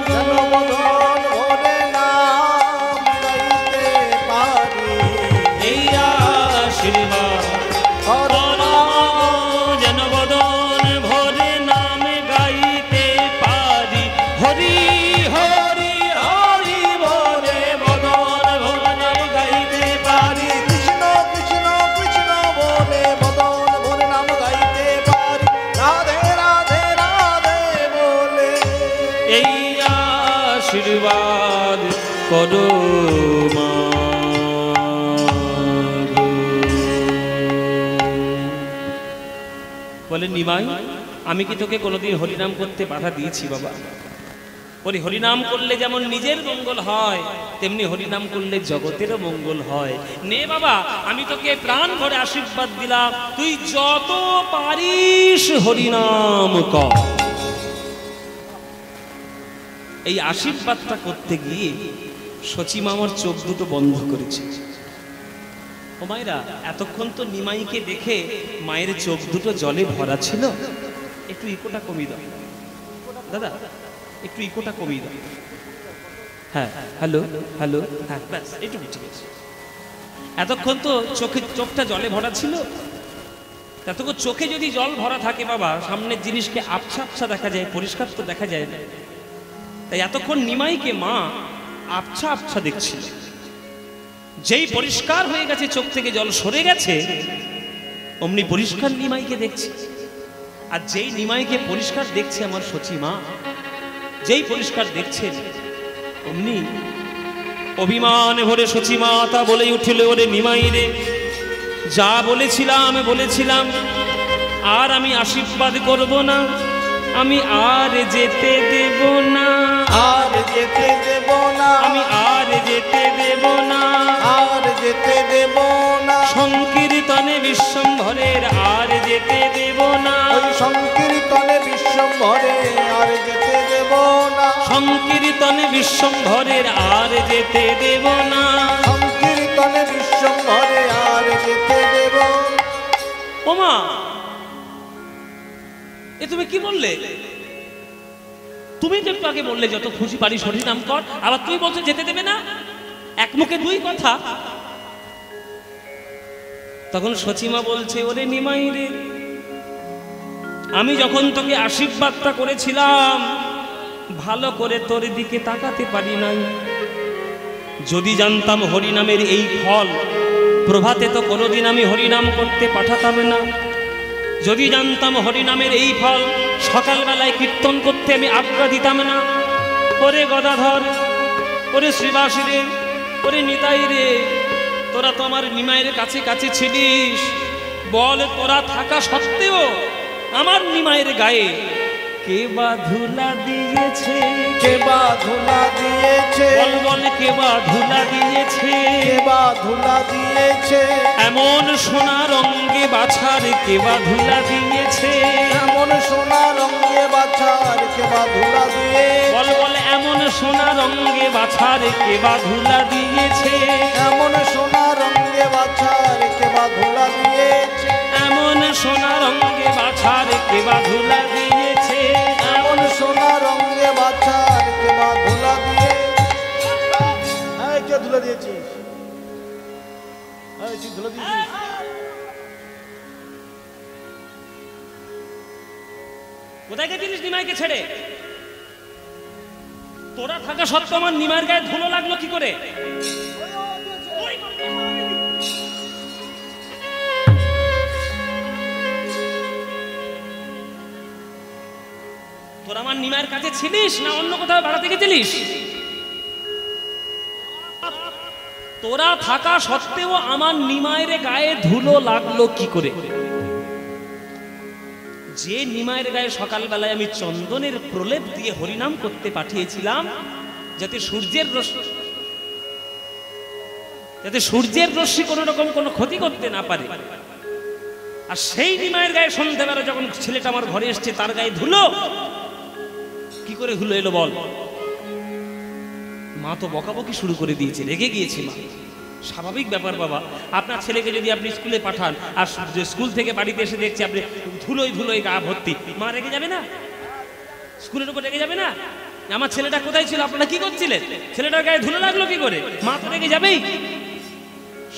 গো। যেন বদন ভরে নাম গাইতে পারি, এই আশীর্বাদ করো মা। যেন বদন ভরে নাম গাইতে পারি, হরি হরি হরি বলে বদন ভরে গাইতে পারি। কৃষ্ণ কৃষ্ণ কৃষ্ণ বলে বদন ভরে নাম গাইতে পারি, রাধে রাধে রাধে বলে এই আশীর্বাদ করো মা গো। বলে নিমাই, আমি কি তোকে কোনোদিন হরিনাম করতে বাধা দিয়েছি বাবা? বলি হরিনাম করলে যেমন নিজের মঙ্গল হয়, তেমনি হরিনাম করলে জগতেরও মঙ্গল হয়। নে বাবা, আমি তোকে প্রাণ ভরে আশীর্বাদ দিলাম, তুই যত পারিস হরিনাম কর। এই আশীর্বাদটা করতে গিয়ে সচি মামার চোখ দুটো বন্ধ করেছে। ও মায়েরা, এতক্ষণ তো নিমাইকে দেখে মায়ের চোখ দুটো জলে ভরা ছিল। একটু ইকোটা কমিয়ে দাও দাদা, একটু ইকোটা কমিয়ে দাও। হ্যাঁ, হ্যালো হ্যালো, হ্যাঁ ব্যাস একটু ঠিক আছে। এতক্ষণ তো চোখটা জলে ভরা ছিল। এতক্ষণ চোখে যদি জল ভরা থাকে বাবা, সামনের জিনিসকে আবছা আবছা দেখা যায়, পরিষ্কার তো দেখা যায় না। তাই এতক্ষণ নিমাইকে মা আবছা আবছা দেখছিল। যেই পরিষ্কার হয়ে গেছে, চোখ থেকে জল সরে গেছে, অমনি পরিষ্কার নিমাইকে দেখছে। আর যেই নিমাইকে পরিষ্কার দেখছে আমার সচি মা, যেই পরিষ্কার দেখছেন, অমনি অভিমান ভরে সচি মা তা বলে উঠিল, ওরে নিমাই রে, যা বলেছিলাম আর আমি আশীর্বাদ করব না, আমি আর যেতে দেব না, আর যেতে দেব না, আমি আর যেতে দেব না, আর যেতে দেব না, সংকীর্তনে বিশ্বম্ভরের আর যেতে দেব না, ওই সংকীর্তনে বিশ্বম্ভরে আর যেতে দেব না, সংকীর্তনে বিশ্বম্ভরের আর যেতে দেব না, সংকীর্তনে বিশ্বম্ভরে আর যেতে দেব। ওমা, এ তুমি কি বললে? তুমি তো একটু আগে বললে যত খুশি পারিস হরিনাম কর, আবার তুই বলছো যেতে দেবে না। এক মুখে দুই কথা। তখন সচিমা বলছে, ওরে নিমাই রে, আমি যখন তোকে আশীর্বাদটা করেছিলাম, ভালো করে তোর দিকে তাকাতে পারি নাই। যদি জানতাম হরিনামের এই ফল, প্রভাতে তো কোনোদিন আমি হরিনাম করতে পাঠাতাম না। যদি জানতাম হরিনামের এই ফল, সকালবেলায় কীর্তন করতে আমি আজ্ঞা দিতাম না। ওরে গদাধর, ওরে শ্রীবাসী রে, ওরে নিতাই রে, তোরা তো আমার নিমাইয়ের কাছে কাছে ছিলিস। বল, তোরা থাকা সত্ত্বেও আমার নিমাইয়ের গায়ে কে বা ধুলা দিয়েছে? কে বা ধুলা দিয়েছে? বল বল, কে বা ধুলা দিয়েছে? কে বা ধুলা দিয়েছে? এমন সোনা রঙে বাছার কে বা ধুলা দিয়েছে? এমন সোনা রঙে বাছার কে বা ধুলা দিয়েছে? বল বল, এমন সোনা রঙে বাছার কে বা ধুলা দিয়েছে? এমন সোনা রঙে বাছার কে বা ধুলা দিয়েছে? এমন সোনা রঙে বাছার কে বা ধুলা দিয়েছে? এমন সোনা রঙে বাছার কে বা ধুলা দিয়েছে? এই কে ধুলা দিয়েছিস? এই তুই ধুলা দিয়েছিস? কোথায় গেছিলিস নিমাইকে ছেড়ে? তোরা থাকা সত্ত্বেও আমার নিমাইয়ের গায়ে ধুলো লাগলো কি করে? তোরা আমার নিমাইয়ের কাছে ছিলিস না অন্য কোথাও ভাড়াতে গেছিলিস? তোরা থাকা সত্ত্বেও আমার নিমাইয়ের গায়ে ধুলো লাগলো কি করে? যে নিমাইয়ের গায়ে সকালবেলায় আমি চন্দনের প্রলেপ দিয়ে হরিনাম করতে পাঠিয়েছিলাম, যাতে সূর্যের রশ্মি কোনো রকম কোনো ক্ষতি করতে না পারে, আর সেই নিমাইয়ের গায়ে সন্ধ্যাবেলা যখন ছেলেটা আমার ঘরে এসছে তার গায়ে ধুলো কি করে ধুলো এলো বল? মা তো বকাবকি শুরু করে দিয়েছে, রেগে গিয়েছে মা। স্বাভাবিক ব্যাপার বাবা, আপনার ছেলেকে যদি আপনি স্কুলে পাঠান আর স্কুল থেকে বাড়িতে এসে দেখছি আপনি ধুলোয় গা ভর্তি, মা রেগে যাবে না? স্কুলের উপর রেগে যাবে না? আমার ছেলেটা কোথায় ছিল, আপনারা কি করছিলেন, ছেলেটার গায়ে ধুলো লাগলো কি করে? মা তো রেগে যাবেই।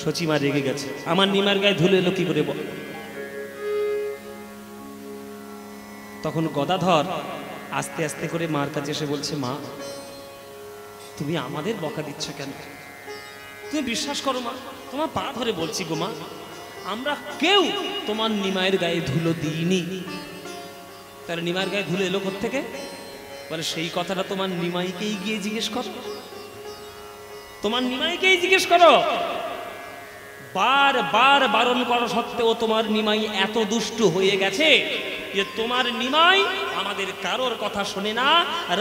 সচিমা রেগে গেছে, আমার নিমার গায়ে ধুলো এলো কি করে বল? তখন গদাধর আস্তে আস্তে করে মার কাছে এসে বলছে, মা তুমি আমাদের বকা দিচ্ছ কেন? তুমি বিশ্বাস করো মা, তোমার পা ধরে বলছি গো মা, আমরা কেউ তোমার নিমাইয়ের গায়ে ধুলো দিইনি। তার নিমাইয়ের গায়ে ধুলো এলো কোত্থেকে? বলে সেই কথাটা তোমার নিমাইকেই গিয়ে জিজ্ঞেস করো, তোমার নিমাইকেই জিজ্ঞেস করো। বার বারণ করা সত্ত্বেও তোমার নিমাই এত দুষ্টু হয়ে গেছে যে তোমার নিমাই আমাদের কারোর কথা শোনে না।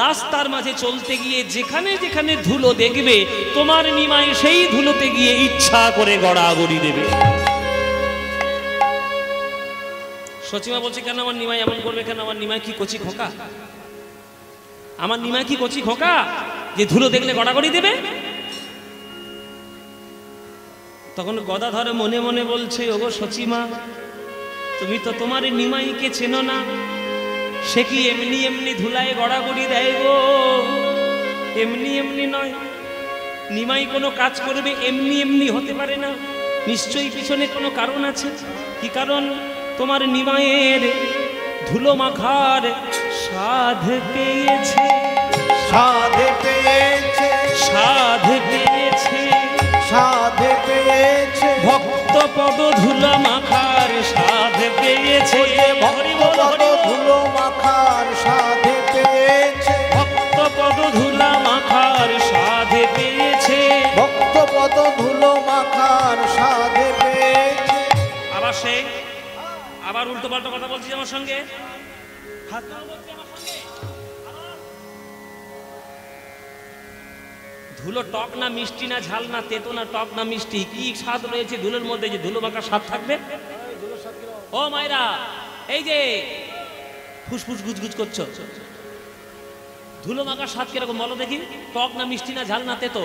রাস্তার মাঝে চলতে গিয়ে যেখানে যেখানে ধুলো দেখবে তোমার নিমাই সেই ধুলোতে গিয়ে ইচ্ছা করে গড়াগড়ি দেবে। সচিমা বলছে, কেন আমার নিমাই এমন করবে কেন? আমার নিমাই কি কচি খোকা? আমার নিমাই কি কচি খোকা যে ধুলো দেখলে গড়াগড়ি দেবে? তখন গদাধর মনে মনে বলছে, ওগো সচিমা, তুমি তো তোমার নিমাইকে চেনো না, সে কি এমনি এমনি ধুলায় গড়াগড়ি দেয় গো? এমনি এমনি নয়, নিমাই কোনো কাজ করবে এমনি এমনি হতে পারে না, নিশ্চয়ই পিছনে কোনো কারণ আছে। কি কারণ? তোমার নিমাইয়ের ধুলো মাখার সাধ পেয়েছে, সাধ পেয়েছে, সাধ পেয়েছে, সাধ পেয়েছে, ভক্ত পদ ধুলো মাখার সাধ পেয়েছে, ভক্ত পদ ধুলো মাখার সাধ পেয়েছে, ভক্ত পদ ধুলা মাখার সাধ পেয়েছে, ভক্ত পদ ধুলো মাখার সাধ পেয়েছে। আবার সে আবার উল্টো পাল্টা কথা বলছি আমার সঙ্গে, হাত বলছি আমার সঙ্গে। ধুলো টক না মিষ্টি না ঝাল না তেতো না টক না মিষ্টি, কি স্বাদ রয়েছে ধুলোর মধ্যে যে ধুলো মাখার স্বাদ থাকবে? ও মায়েরা, এই যে ফুসফুস গুজগুজ করছো, ধুলো মাখার স্বাদ কিরকম বলো দেখি? টক না মিষ্টি না ঝাল না তেতো?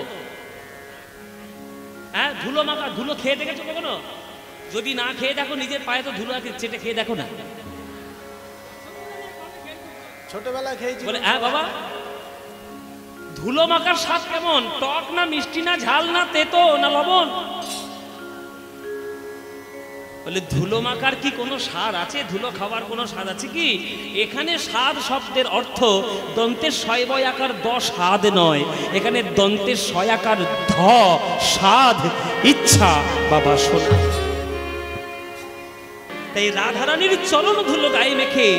হ্যাঁ, ধুলো মাখা, ধুলো খেয়ে দেখেছো কখনো? যদি না খেয়ে দেখো, নিজের পায়ে তো ধুলো আছে, চেটে খেয়ে দেখো না। ছোটবেলায় খেয়েছি বলে হ্যাঁ বাবা, ধুলো মাখার স্বাদ কেমন? টক না মিষ্টি না ঝাল না তেতো না লবণ? বলে ধুলো মাখার কি কোনো স্বাদ আছে? ধুলো খাওয়ার কোনো স্বাদ আছে কি? এখানে স্বাদ শব্দের অর্থ দন্তের শয় বয় আকার দ স্বাদ নয়, এখানে দন্তের শয় আকার ধ স্বাদ, ইচ্ছা বাবা শোনা। তাই রাধারানীর চরণ ধুলো গায়ে মেখে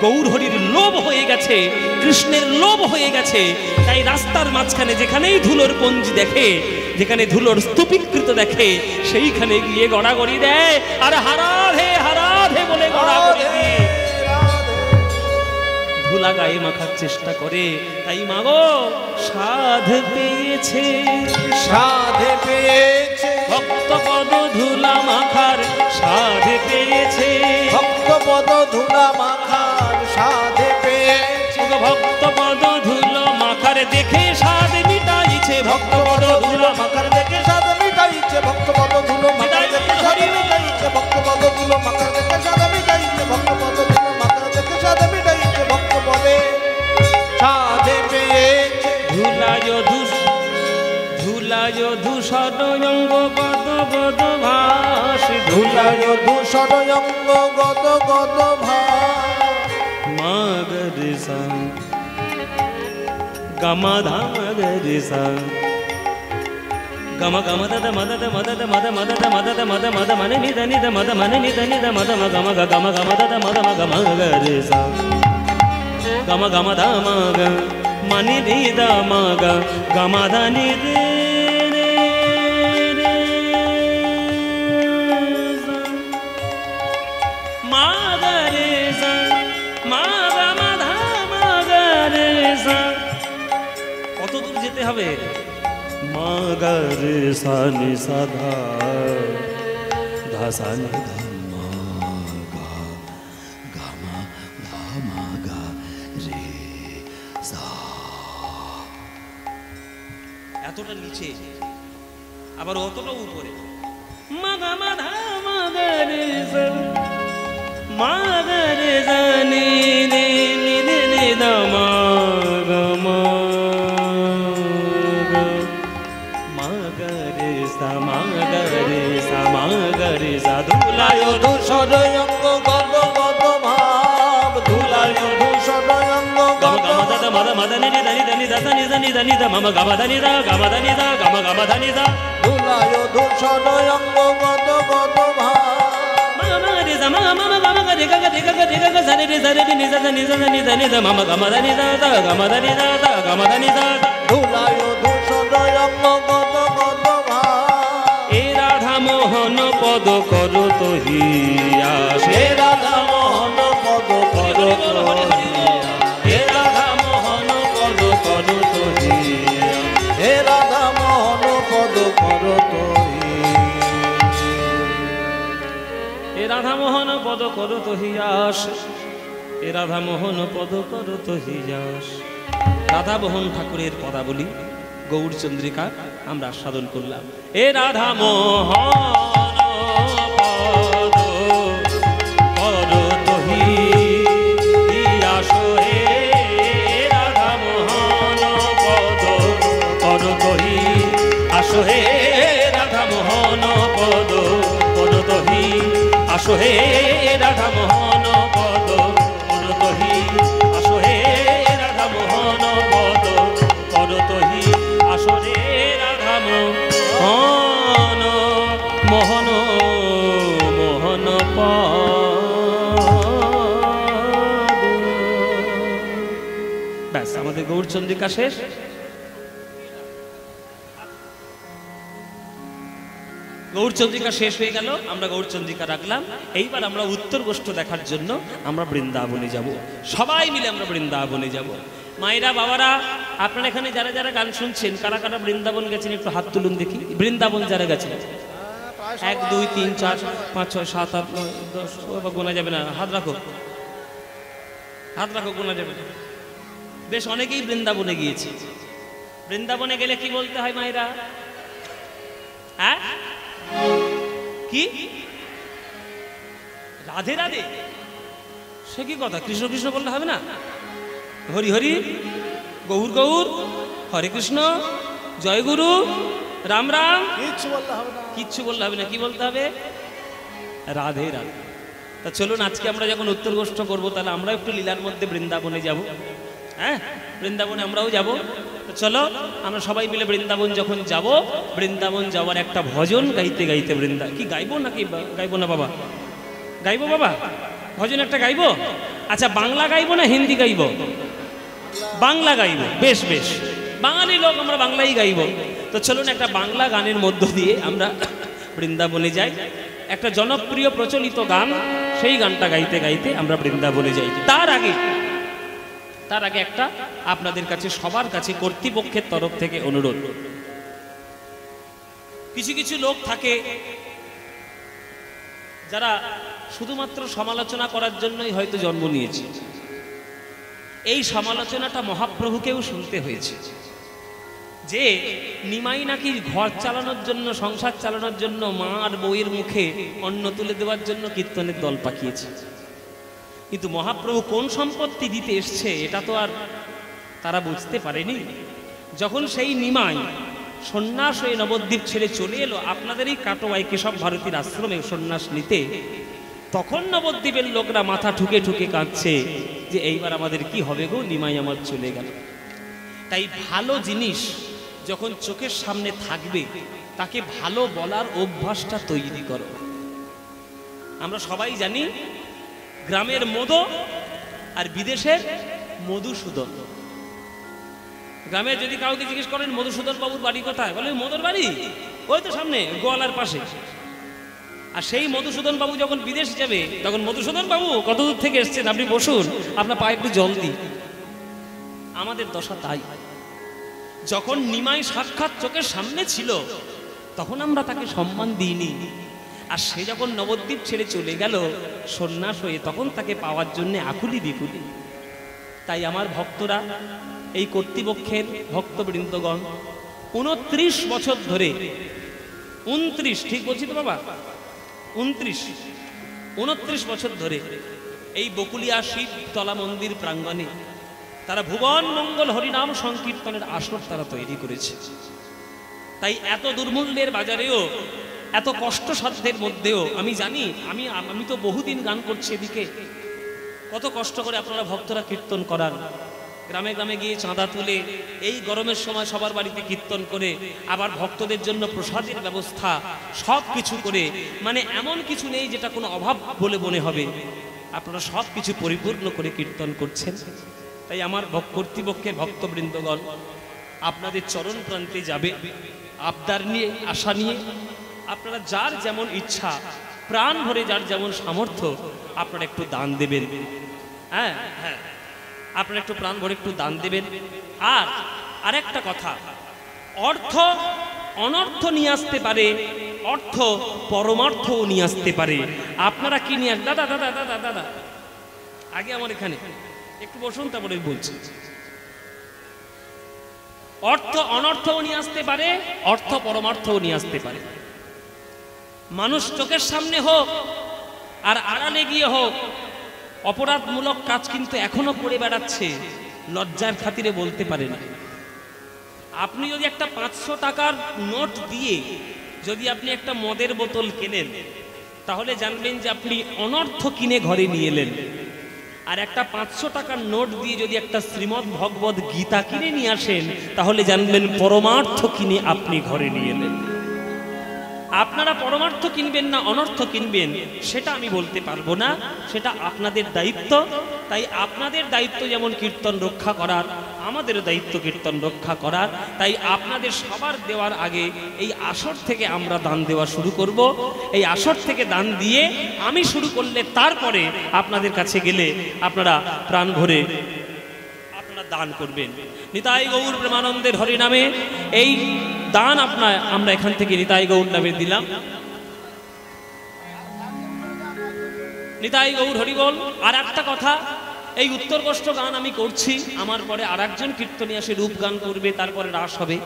গৌর হরির লোভ হয়ে গেছে, কৃষ্ণের লোভ হয়ে গেছে। তাই রাস্তার মাঝখানে যেখানেই ধুলোর পঞ্জি দেখে, যেখানে ধুলোর স্তূপীকৃত দেখে, সেইখানে গিয়ে গড়াগড়ি দেয় আর হারাধে বলে গড়াগড়ি দিয়ে ধুলা গায়ে মাখার চেষ্টা করে। তাই মাগো সাধ পেয়েছে, সাধ পেয়েছে, ভক্ত পদ ধুলা মাখার সাধ পেয়েছে, ভক্ত পদ ধুলা মাখার সাধ পেয়েছে, ভক্ত পদ ধুলো মাখার দেখে স্বাদ মিটাইছে, ভক্ত পদ ধুলো মাখার দেখে স্বাদ মিটাইছে, ভক্ত পদ ধুলো মাখার দেখে স্বাদ মিটাইছে, ভক্ত পদ ধুলো মাখার দেখে স্বাদ মিটাইছে, ভক্ত পদ ধুলো মাখার দেখে স্বাদ মিটাইছে, ভক্ত পদে স্বাদ পেয়েছে। ধুলায় ধূসর অঙ্গ গদ গদ ভাস, ধুলায় ধূসর অঙ্গ গদ গদ ভাস, মাগর সা গামা ধামগর সা গম গম দদ মদ মদ মদ মদ মদ মদ মদ মনে নিদ নিদ মদ মনে নিদ নিদ মদ ম গম গম গম দদ মদ ম গম গর সা গম গম ধাম গ মনি নিদ ম গ গম ध नि रे হবে মাগার সানি সাধা ধাসানি ধামা গা গামা ধামা গা রে সা। এতটা নিচে আবার অতটা উপরে মাগা মাধা মাগা রে সা মাগা রে জানি রে নি রে রে দামা গামা ধুলায় ধূসর অঙ্গ গদ গদ ভাব, ধুলায় ধূসর অঙ্গ গদ ধুলায় ধূসর অঙ্গ গদ গদ ভাব, ধুলায় ধূসর অঙ্গ গদ গদ ভাব। এ রাধা মোহন পদ করো তহিয়াস, হে রাধা মোহন পদ কর হে রাধা মোহন পদ করো তহিয়াস, হে রাধা মোহন পদ কর হে রাধা মোহন পদ করো তহিয়াস, হে রাধা মোহন পদ করো তহিয়াস। রাধা মোহন ঠাকুরের পদাবলী গৌর চন্দ্রিকা আমরা আস্বাদন করলাম। এ রাধা মোহন পদ করো তহিয়াস, হে রাধা মোহন পদ করো তহিয়াস, হে রাধা মোহন পদ করো তহিয়াস, হে রাধা মোহন পদ করো তহিয়াস, হে রাধা মোহন পদ করো তহিয়াস, হে রাধা মোহন মোহন মোহন পদ। ব্যাস আমাদের গৌরচন্দ্রিকা শেষ। গৌরচন্দ্রিকা শেষ হয়ে গেল, আমরা গৌরচন্দ্রিকা রাখলাম। এইবার আমরা উত্তর গোষ্ঠ দেখার জন্য আমরা বৃন্দাবনে যাব, সবাই মিলে আমরা বৃন্দাবনে যাব। মায়েরা বাবারা আপনারা এখানে যারা যারা গান শুনছেন, কারা কারা বৃন্দাবন গেছেন একটু হাত তুলুন দেখি। বৃন্দাবন যারা গেছেন 1 2 3 4 5 6 7 8 9 10, গোনা যাবে না, হাত রাখো, হাত রাখো, গোনা যাবে না। বেশ অনেকেই বৃন্দাবনে গিয়েছে। বৃন্দাবনে গেলে কি বলতে হয় মায়েরা? হ্যাঁ কি রাধে রাধে, সে কি কথা? কৃষ্ণ কৃষ্ণ বললে হবে না? হরি হরি, গৌর গৌর, হরে কৃষ্ণ, জয় গুরু, রাম রাম, কিচ্ছু বললে হবে না, কিচ্ছু বললে হবে না। কি বলতে হবে? রাধে রাধে। তা চলুন আজকে আমরা যখন উত্তর গোষ্ঠ করবো, তাহলে আমরা একটু লীলার মধ্যে বৃন্দাবনে যাব। হ্যাঁ, বৃন্দাবনে আমরাও যাব। তো চলো আমরা সবাই মিলে বৃন্দাবন যখন যাব, বৃন্দাবন যাওয়ার একটা ভজন গাইতে গাইতে কি গাইবো নাকি গাইবো না বাবা? গাইবো বাবা, ভজন একটা গাইবো। আচ্ছা বাংলা গাইবো না হিন্দি গাইবো? বাংলা গাইবো। বেশ বেশ, বাঙালি লোক, আমরা বাংলাই গাইবো। তো চলুন একটা বাংলা গানের মধ্য দিয়ে আমরা বৃন্দাবনে যাই। একটা জনপ্রিয় প্রচলিত গান, সেই গানটা গাইতে গাইতে আমরা বৃন্দাবনে যাই। তার আগে একটা আপনাদের কাছে, সবার কাছে কর্তৃপক্ষের তরফ থেকে অনুরোধ। কিছু কিছু লোক থাকে যারা শুধুমাত্র সমালোচনা করার জন্যই হয়তো জন্ম নিয়েছে। এই সমালোচনাটা মহাপ্রভুকেও শুনতে হয়েছে যে নিমাই নাকি ঘর চালানোর জন্য, সংসার চালানোর জন্য মা আর বউয়ের মুখে অন্ন তুলে দেওয়ার জন্য কীর্তনের দল পাঠিয়েছে। কিন্তু মহাপ্রভু কোন সম্পত্তি দিতে এসছে এটা তো আর তারা বুঝতে পারেনি। যখন সেই নিমাই সন্ন্যাস হয়ে নবদ্বীপ ছেড়ে চলে এলো আপনাদের এই কাটোয়ায় কেশব ভারতীর আশ্রমে সন্ন্যাস নিতে, তখন নবদ্বীপের লোকরা মাথা ঠুকে ঠুকে কাঁদছে যে এইবার আমাদের কি হবে গো, নিমাই আমার চলে গেল। তাই ভালো জিনিস যখন চোখের সামনে থাকবে, তাকে ভালো বলার অভ্যাসটা তৈরি করো। আমরা সবাই জানি গ্রামের মধু আর বিদেশের মধুসূদন। গ্রামে যদি কাউকে জিজ্ঞেস করেন মধুসূদন বাবুর বাড়ি কোথায়, বলে মধুর বাড়ি ওই তো সামনে গোয়ালার পাশে। আর সেই মধুসূদন বাবু যখন বিদেশ যাবে, তখন মধুসূদন বাবু কত দূর থেকে এসছেন, আপনি বসুন, আপনার পায়ে একটু জল দিই। আমাদের দশা তাই, যখন নিমাই সাক্ষাৎ চোখের সামনে ছিল তখন আমরা তাকে সম্মান দিইনি, আর সে যখন নবদ্বীপ ছেড়ে চলে গেল সন্ন্যাস হয়ে, তখন তাকে পাওয়ার জন্য আকুলি বিকুলি। তাই আমার ভক্তরা, এই কর্তৃপক্ষের ভক্তবৃন্দগণ 29 বছর ধরে, 29, ঠিক বলছি তো বাবা, 29 বছর ধরে এই বকুলিয়া শিবতলা মন্দির প্রাঙ্গণে তারা ভুবন মঙ্গল হরিনাম সংকীর্তনের আসর তারা তৈরি করেছে। তাই এত দুর্মূল্যের বাজারেও, এত কষ্টসাধ্যের মধ্যেও আমি জানি, আমি তো বহুদিন গান করছি, এদিকে কত কষ্ট করে আপনারা ভক্তরা কীর্তন করান, গ্রামে গ্রামে গিয়ে চাঁদা তুলে এই গরমের সময় সবার বাড়িতে কীর্তন করে, আবার ভক্তদের জন্য প্রসাদের ব্যবস্থা, সব কিছু করে, মানে এমন কিছু নেই যেটা কোনো অভাব বলে মনে হবে। আপনারা সব কিছু পরিপূর্ণ করে কীর্তন করছেন। তাই আমার কর্তৃপক্ষের ভক্তবৃন্দগণ আপনাদের চরণ প্রান্তে যাবে আবদার নিয়ে, আশা নিয়ে। আপনারা যার যেমন ইচ্ছা, প্রাণ ভরে যার যেমন সামর্থ্য, আপনারা একটু দান দেবেন। হ্যাঁ হ্যাঁ, আপনারা একটু প্রাণ ভরে একটু দান দেবেন। আর আরেকটা কথা, অর্থ অনর্থ নিয়ে আসতে পারে, অর্থ পরমার্থও নিয়ে আসতে পারে। আপনারা কি নিয়ে দাদা দাদা দাদা দাদা আগে আমার এখানে একটু বসুন, তারপরে বলছি। অর্থ অনর্থও নিয়ে আসতে পারে, অর্থ পরমার্থও নিয়ে আসতে পারে। মানুষ চোখের সামনে হোক আর আড়ালে গিয়ে হোক, অপরাধমূলক কাজ কিন্তু এখনো করে বেড়াচ্ছে, লজ্জার খাতিরে বলতে পারে না। আপনি যদি একটা 500 টাকার নোট দিয়ে যদি আপনি একটা মদের বোতল কেনেন, তাহলে জানবেন যে আপনি অনর্থ কিনে ঘরে নিয়ে এলেন। আর একটা 500 টাকার নোট দিয়ে যদি একটা শ্রীমদ্ ভগবত গীতা কিনে নিয়ে আসেন, তাহলে জানবেন পরমার্থ কিনে আপনি ঘরে নিয়ে এলেন। আপনারা পরমার্থ কিনবেন না অনর্থ কিনবেন সেটা আমি বলতে পারবো না, সেটা আপনাদের দায়িত্ব। তাই আপনাদের দায়িত্ব যেমন কীর্তন রক্ষা করার, আমাদেরও দায়িত্ব কীর্তন রক্ষা করার। তাই আপনাদের সবার দেওয়ার আগে এই আসর থেকে আমরা দান দেওয়া শুরু করব। এই আসর থেকে দান দিয়ে আমি শুরু করলে তারপরে আপনাদের কাছে গেলে আপনারা প্রাণ ভরে আপনারা দান করবেন। নিতাই গৌর প্রেমানন্দের হরিনামে এই দান আমরা এখান থেকে নিতাই গৌর নামে দিলাম। নিতাই গৌর হরিবল। আর একটা কথা, এই উত্তরকষ্ট গান আমি করছি, আমার পরে আর একজন কীর্তনী আসে রূপ গান করবে, তারপরে রাস হবে।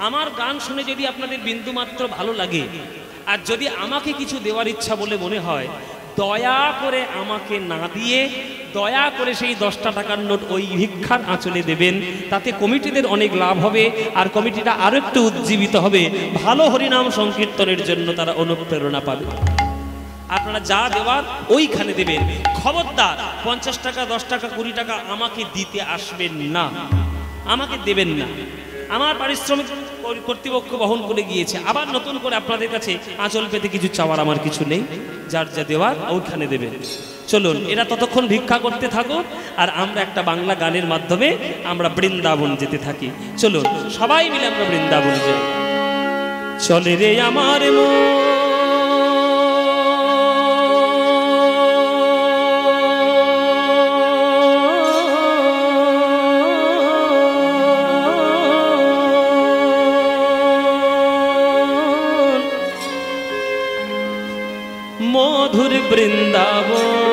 আমার গান শুনে যদি আপনাদের বিন্দুমাত্র ভালো লাগে, আর যদি আমাকে কিছু দেওয়ার ইচ্ছা বলে মনে হয়, দয়া করে আমাকে না দিয়ে দয়া করে সেই 10টা টাকার নোট ওই ভিক্ষার আঁচলে দেবেন। তাতে কমিটিদের অনেক লাভ হবে, আর কমিটিটা আরো একটু উজ্জীবিত হবে, ভালো হরিনাম সংকীর্তনের জন্য তারা অনুপ্রেরণা পাবে। আপনারা যা দেওয়ার ওইখানে দেবেন। খবরদার 50 টাকা, 10 টাকা, 20 টাকা আমাকে দিতে আসবেন না, আমাকে দেবেন না। আমার পারিশ্রমিক কর্তৃপক্ষ বহন করে গিয়েছে, আবার নতুন করে আপনাদের কাছে আঁচল পেতে কিছু চাওয়ার আমার কিছু নেই। যার যা দেওয়ার ওইখানে দেবেন। চলুন, এরা ততক্ষণ ভিক্ষা করতে থাকুক, আর আমরা একটা বাংলা গানের মাধ্যমে আমরা বৃন্দাবন যেতে থাকি। চলুন সবাই মিলে আমরা বৃন্দাবন যাই। চলে রে আমার মধুর বৃন্দাবন,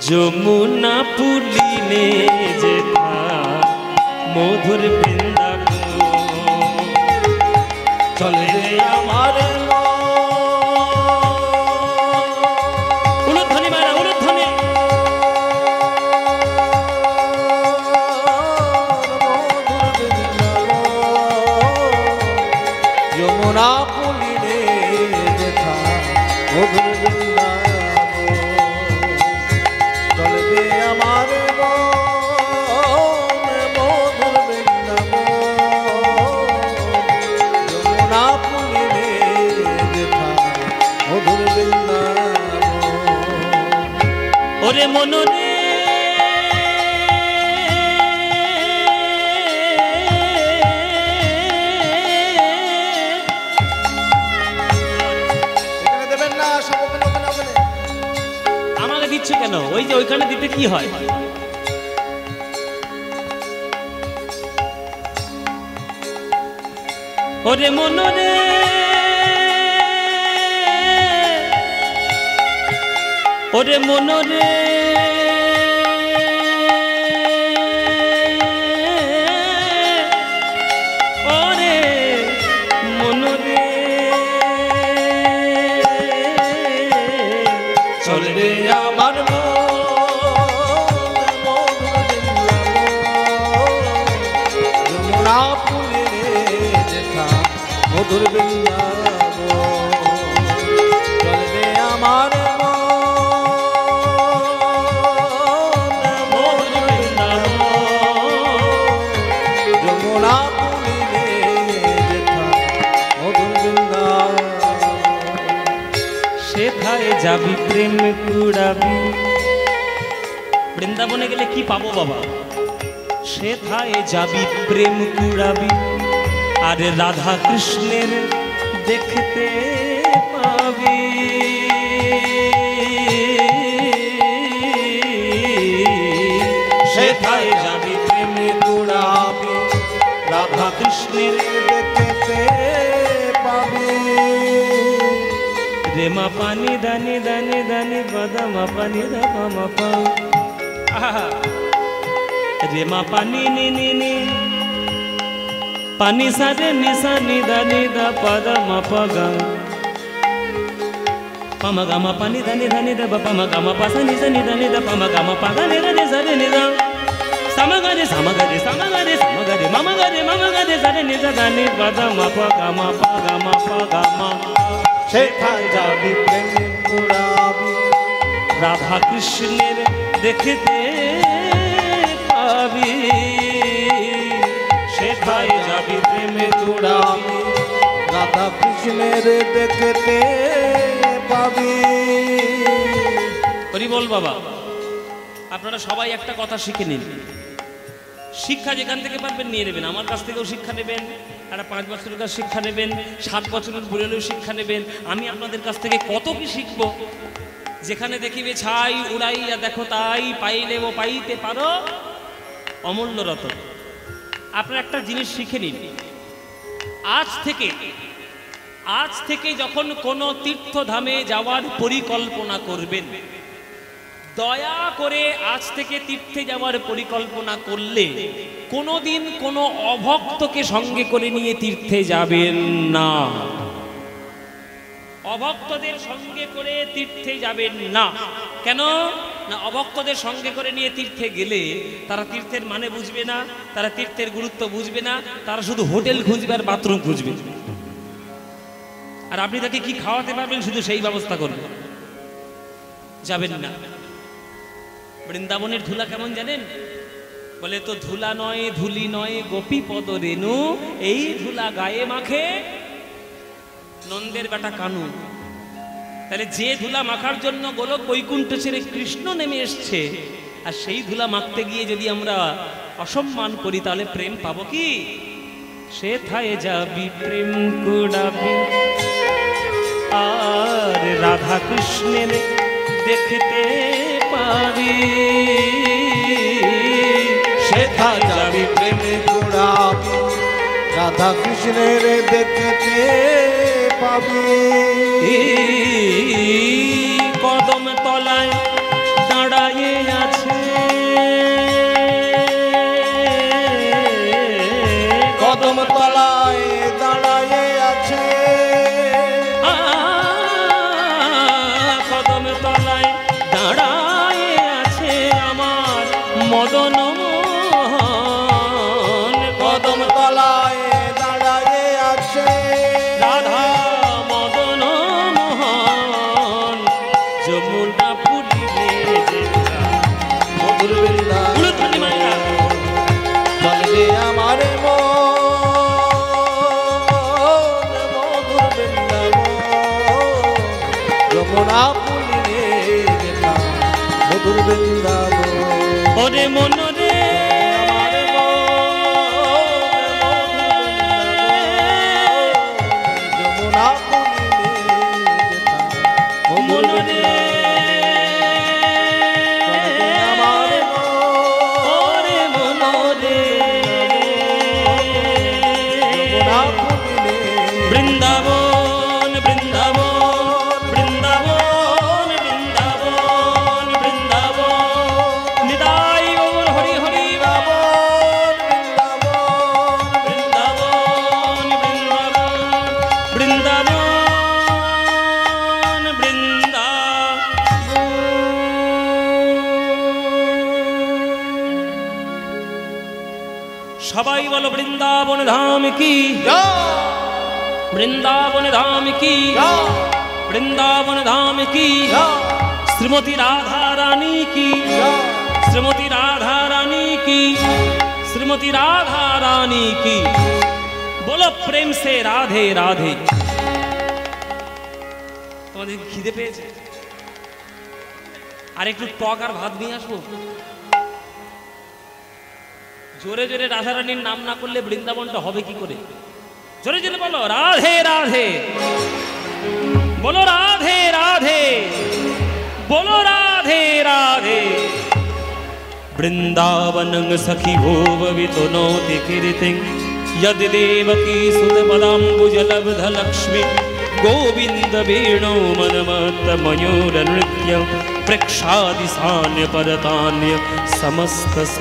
যমুনা পুলিনে যেথা মধুর বৃন্দাবন। চলে রে আমার উলুধ্বনি মারা, উলুধ্বনি। যমুনা পুলিনে যেথা মধুর বৃন্দাবন। চলবে আমার মধুর বৃন্দাবন। যমুনা পুলিনে যেথা মধুর বৃন্দাবন। ওরে মনরে সব ওখানে ওখানে ওখানে। আমাকে দিচ্ছ কেন? ওই যে ওইখানে দিতে কি হয়? ওরে মনরে ওরে মনরে ওরে মনরে চলে রে আমার যমুনা পুলে যেথা মধুর বৃন্দাবন। চলে রে আমার যমুনা পুলে যেথা মধুর বৃন্দাবন। সেথায় যাবি প্রেম কুড়াবি। বৃন্দাবনে গেলে কি পাবো বাবা? সেথায় যাবি প্রেম কুড়াবি, আর রাধা কৃষ্ণের দেখতে পাবি। সেথায় যাবি প্রেম কুড়াবি, রাধা কৃষ্ণের দেখতে পাবি। রে মা পানি দানি দানি দানি বাদা মা পানি দা পা মা পা। আহা। রে মা পানি নি নি নি পানি সা রে নি সা নি দা নি দা পা দা মা পা গা। পা মা গা মা পানি দানি দানি দা পা মা গা মা পা সা নি সা নি দা নি দা পা মা গা মা পা গা নি গা রে সা রে নি দা। সামা গা রে সামা গা রে সামা গা রে সামা গা রে মামা গা রে সা রে নি দা দা নি পা দা মা পা গা মা পা গা মা পা গা মা। সেথায় যাবি প্রেম কুড়াবি, রাধা কৃষ্ণের দেখতে পাবি। সেথায় যাবি প্রেমে কুড়াবি, রাধা কৃষ্ণের দেখতে পাবি। হরি বল বাবা। আপনারা সবাই একটা কথা শিখে নিন। শিক্ষা যেখান থেকে পারবেন নিয়ে নেবেন। আমার কাছ থেকেও শিক্ষা নেবেন, একটা 5 বছরের কাছে শিক্ষা নেবেন, 7 বছরের বুড়েলেও শিক্ষা নেবেন। আমি আপনাদের কাছ থেকে কত কি শিখবো। যেখানে দেখিবে ছাই উড়াইয়া দেখো তাই, পাইলে ও পাইতে পারো অমূল্য রতন। আপনারা একটা জিনিস শিখে নিন। আজ থেকে যখন কোনো তীর্থধামে যাওয়ার পরিকল্পনা করবেন, দয়া করে আজ থেকে তীর্থে যাওয়ার পরিকল্পনা করলে কোনোদিন কোনো অভক্তকে সঙ্গে করে নিয়ে তীর্থে যাবেন না। অভক্তদের সঙ্গে করে তীর্থে যাবেন না। কেন না? অভক্তদের সঙ্গে করে নিয়ে তীর্থে গেলে তারা তীর্থের মানে বুঝবে না, তারা তীর্থের গুরুত্ব বুঝবে না, তারা শুধু হোটেল খুঁজবে আর বাথরুম খুঁজবে। আর আপনি তাকে কি খাওয়াতে পারবেন শুধু সেই ব্যবস্থা করবেন। যাবেন না। বৃন্দাবনের ধুলা কেমন জানেন? বলে তো ধুলা নয় ধুলি নয় গোপী পদ রেণু, এই ধুলা গায়ে মাখে নন্দের বেটা কানু। তাহলে যে ধুলা মাখার জন্য গোলক বৈকুণ্ঠ ছেড়ে কৃষ্ণ নেমে এসছে, আর সেই ধুলা মাখতে গিয়ে যদি আমরা অসম্মান করি তাহলে প্রেম পাবো কি? সেথায় যাবি প্রেম কুড়াবি, আর রাধা কৃষ্ণের দেখতে পাবি। সেথায় যাবি প্রেম কুড়াবি, রাধা কৃষ্ণের দেখতে পাবি। কদম তলায় দাঁড়ায়ে আছে, কদম তলায় দাঁড়ায়ে আছে, কদম তলায় দাঁড়ায়ে আছে আমার মদন মোহন। কদম তলায় দাঁড়ায়ে আছে রাধা মদন মোহন। যমুনা পুরিলে যেথা মধুর বৃন্দাবন। উলুধ্বনি মায়েরা। চলে আমার মধুর বৃন্দাবন, যমুনা পুলিনে যেথা মধুর বৃন্দাবন। ওরে মন রে যমুনা পুলিনে যেথা সবাই বলো বৃন্দাবন ধাম কি, বৃন্দাবন ধাম কি, বৃন্দাবন ধাম কি, শ্রীমতী রাধা রানী কি, শ্রীমতী রাধা রানী কি, श्रीमती राधा रानी की। बोलो प्रेम से राधे राधे। তোমাদের খিদে পেয়েছে? আর একটু টক আর ভাত নিয়ে আসবো? জোরে জোরে রাধা রানীর নাম না করলে বৃন্দাবনটা হবে কি করে? জোরে জোরে বলো রাধে রাধে, বলো রাধে রাধে, বলো राधे राधे। वृंदावनं सखी भोव वितनोति कीर्तिं यद् देवकी सुतपदाम्बुजलब्ध लक्ष्मी गोविंद वेणो मनमत मयूर नृत्य प्रेक्षादि सान्य परतान्य समस्त स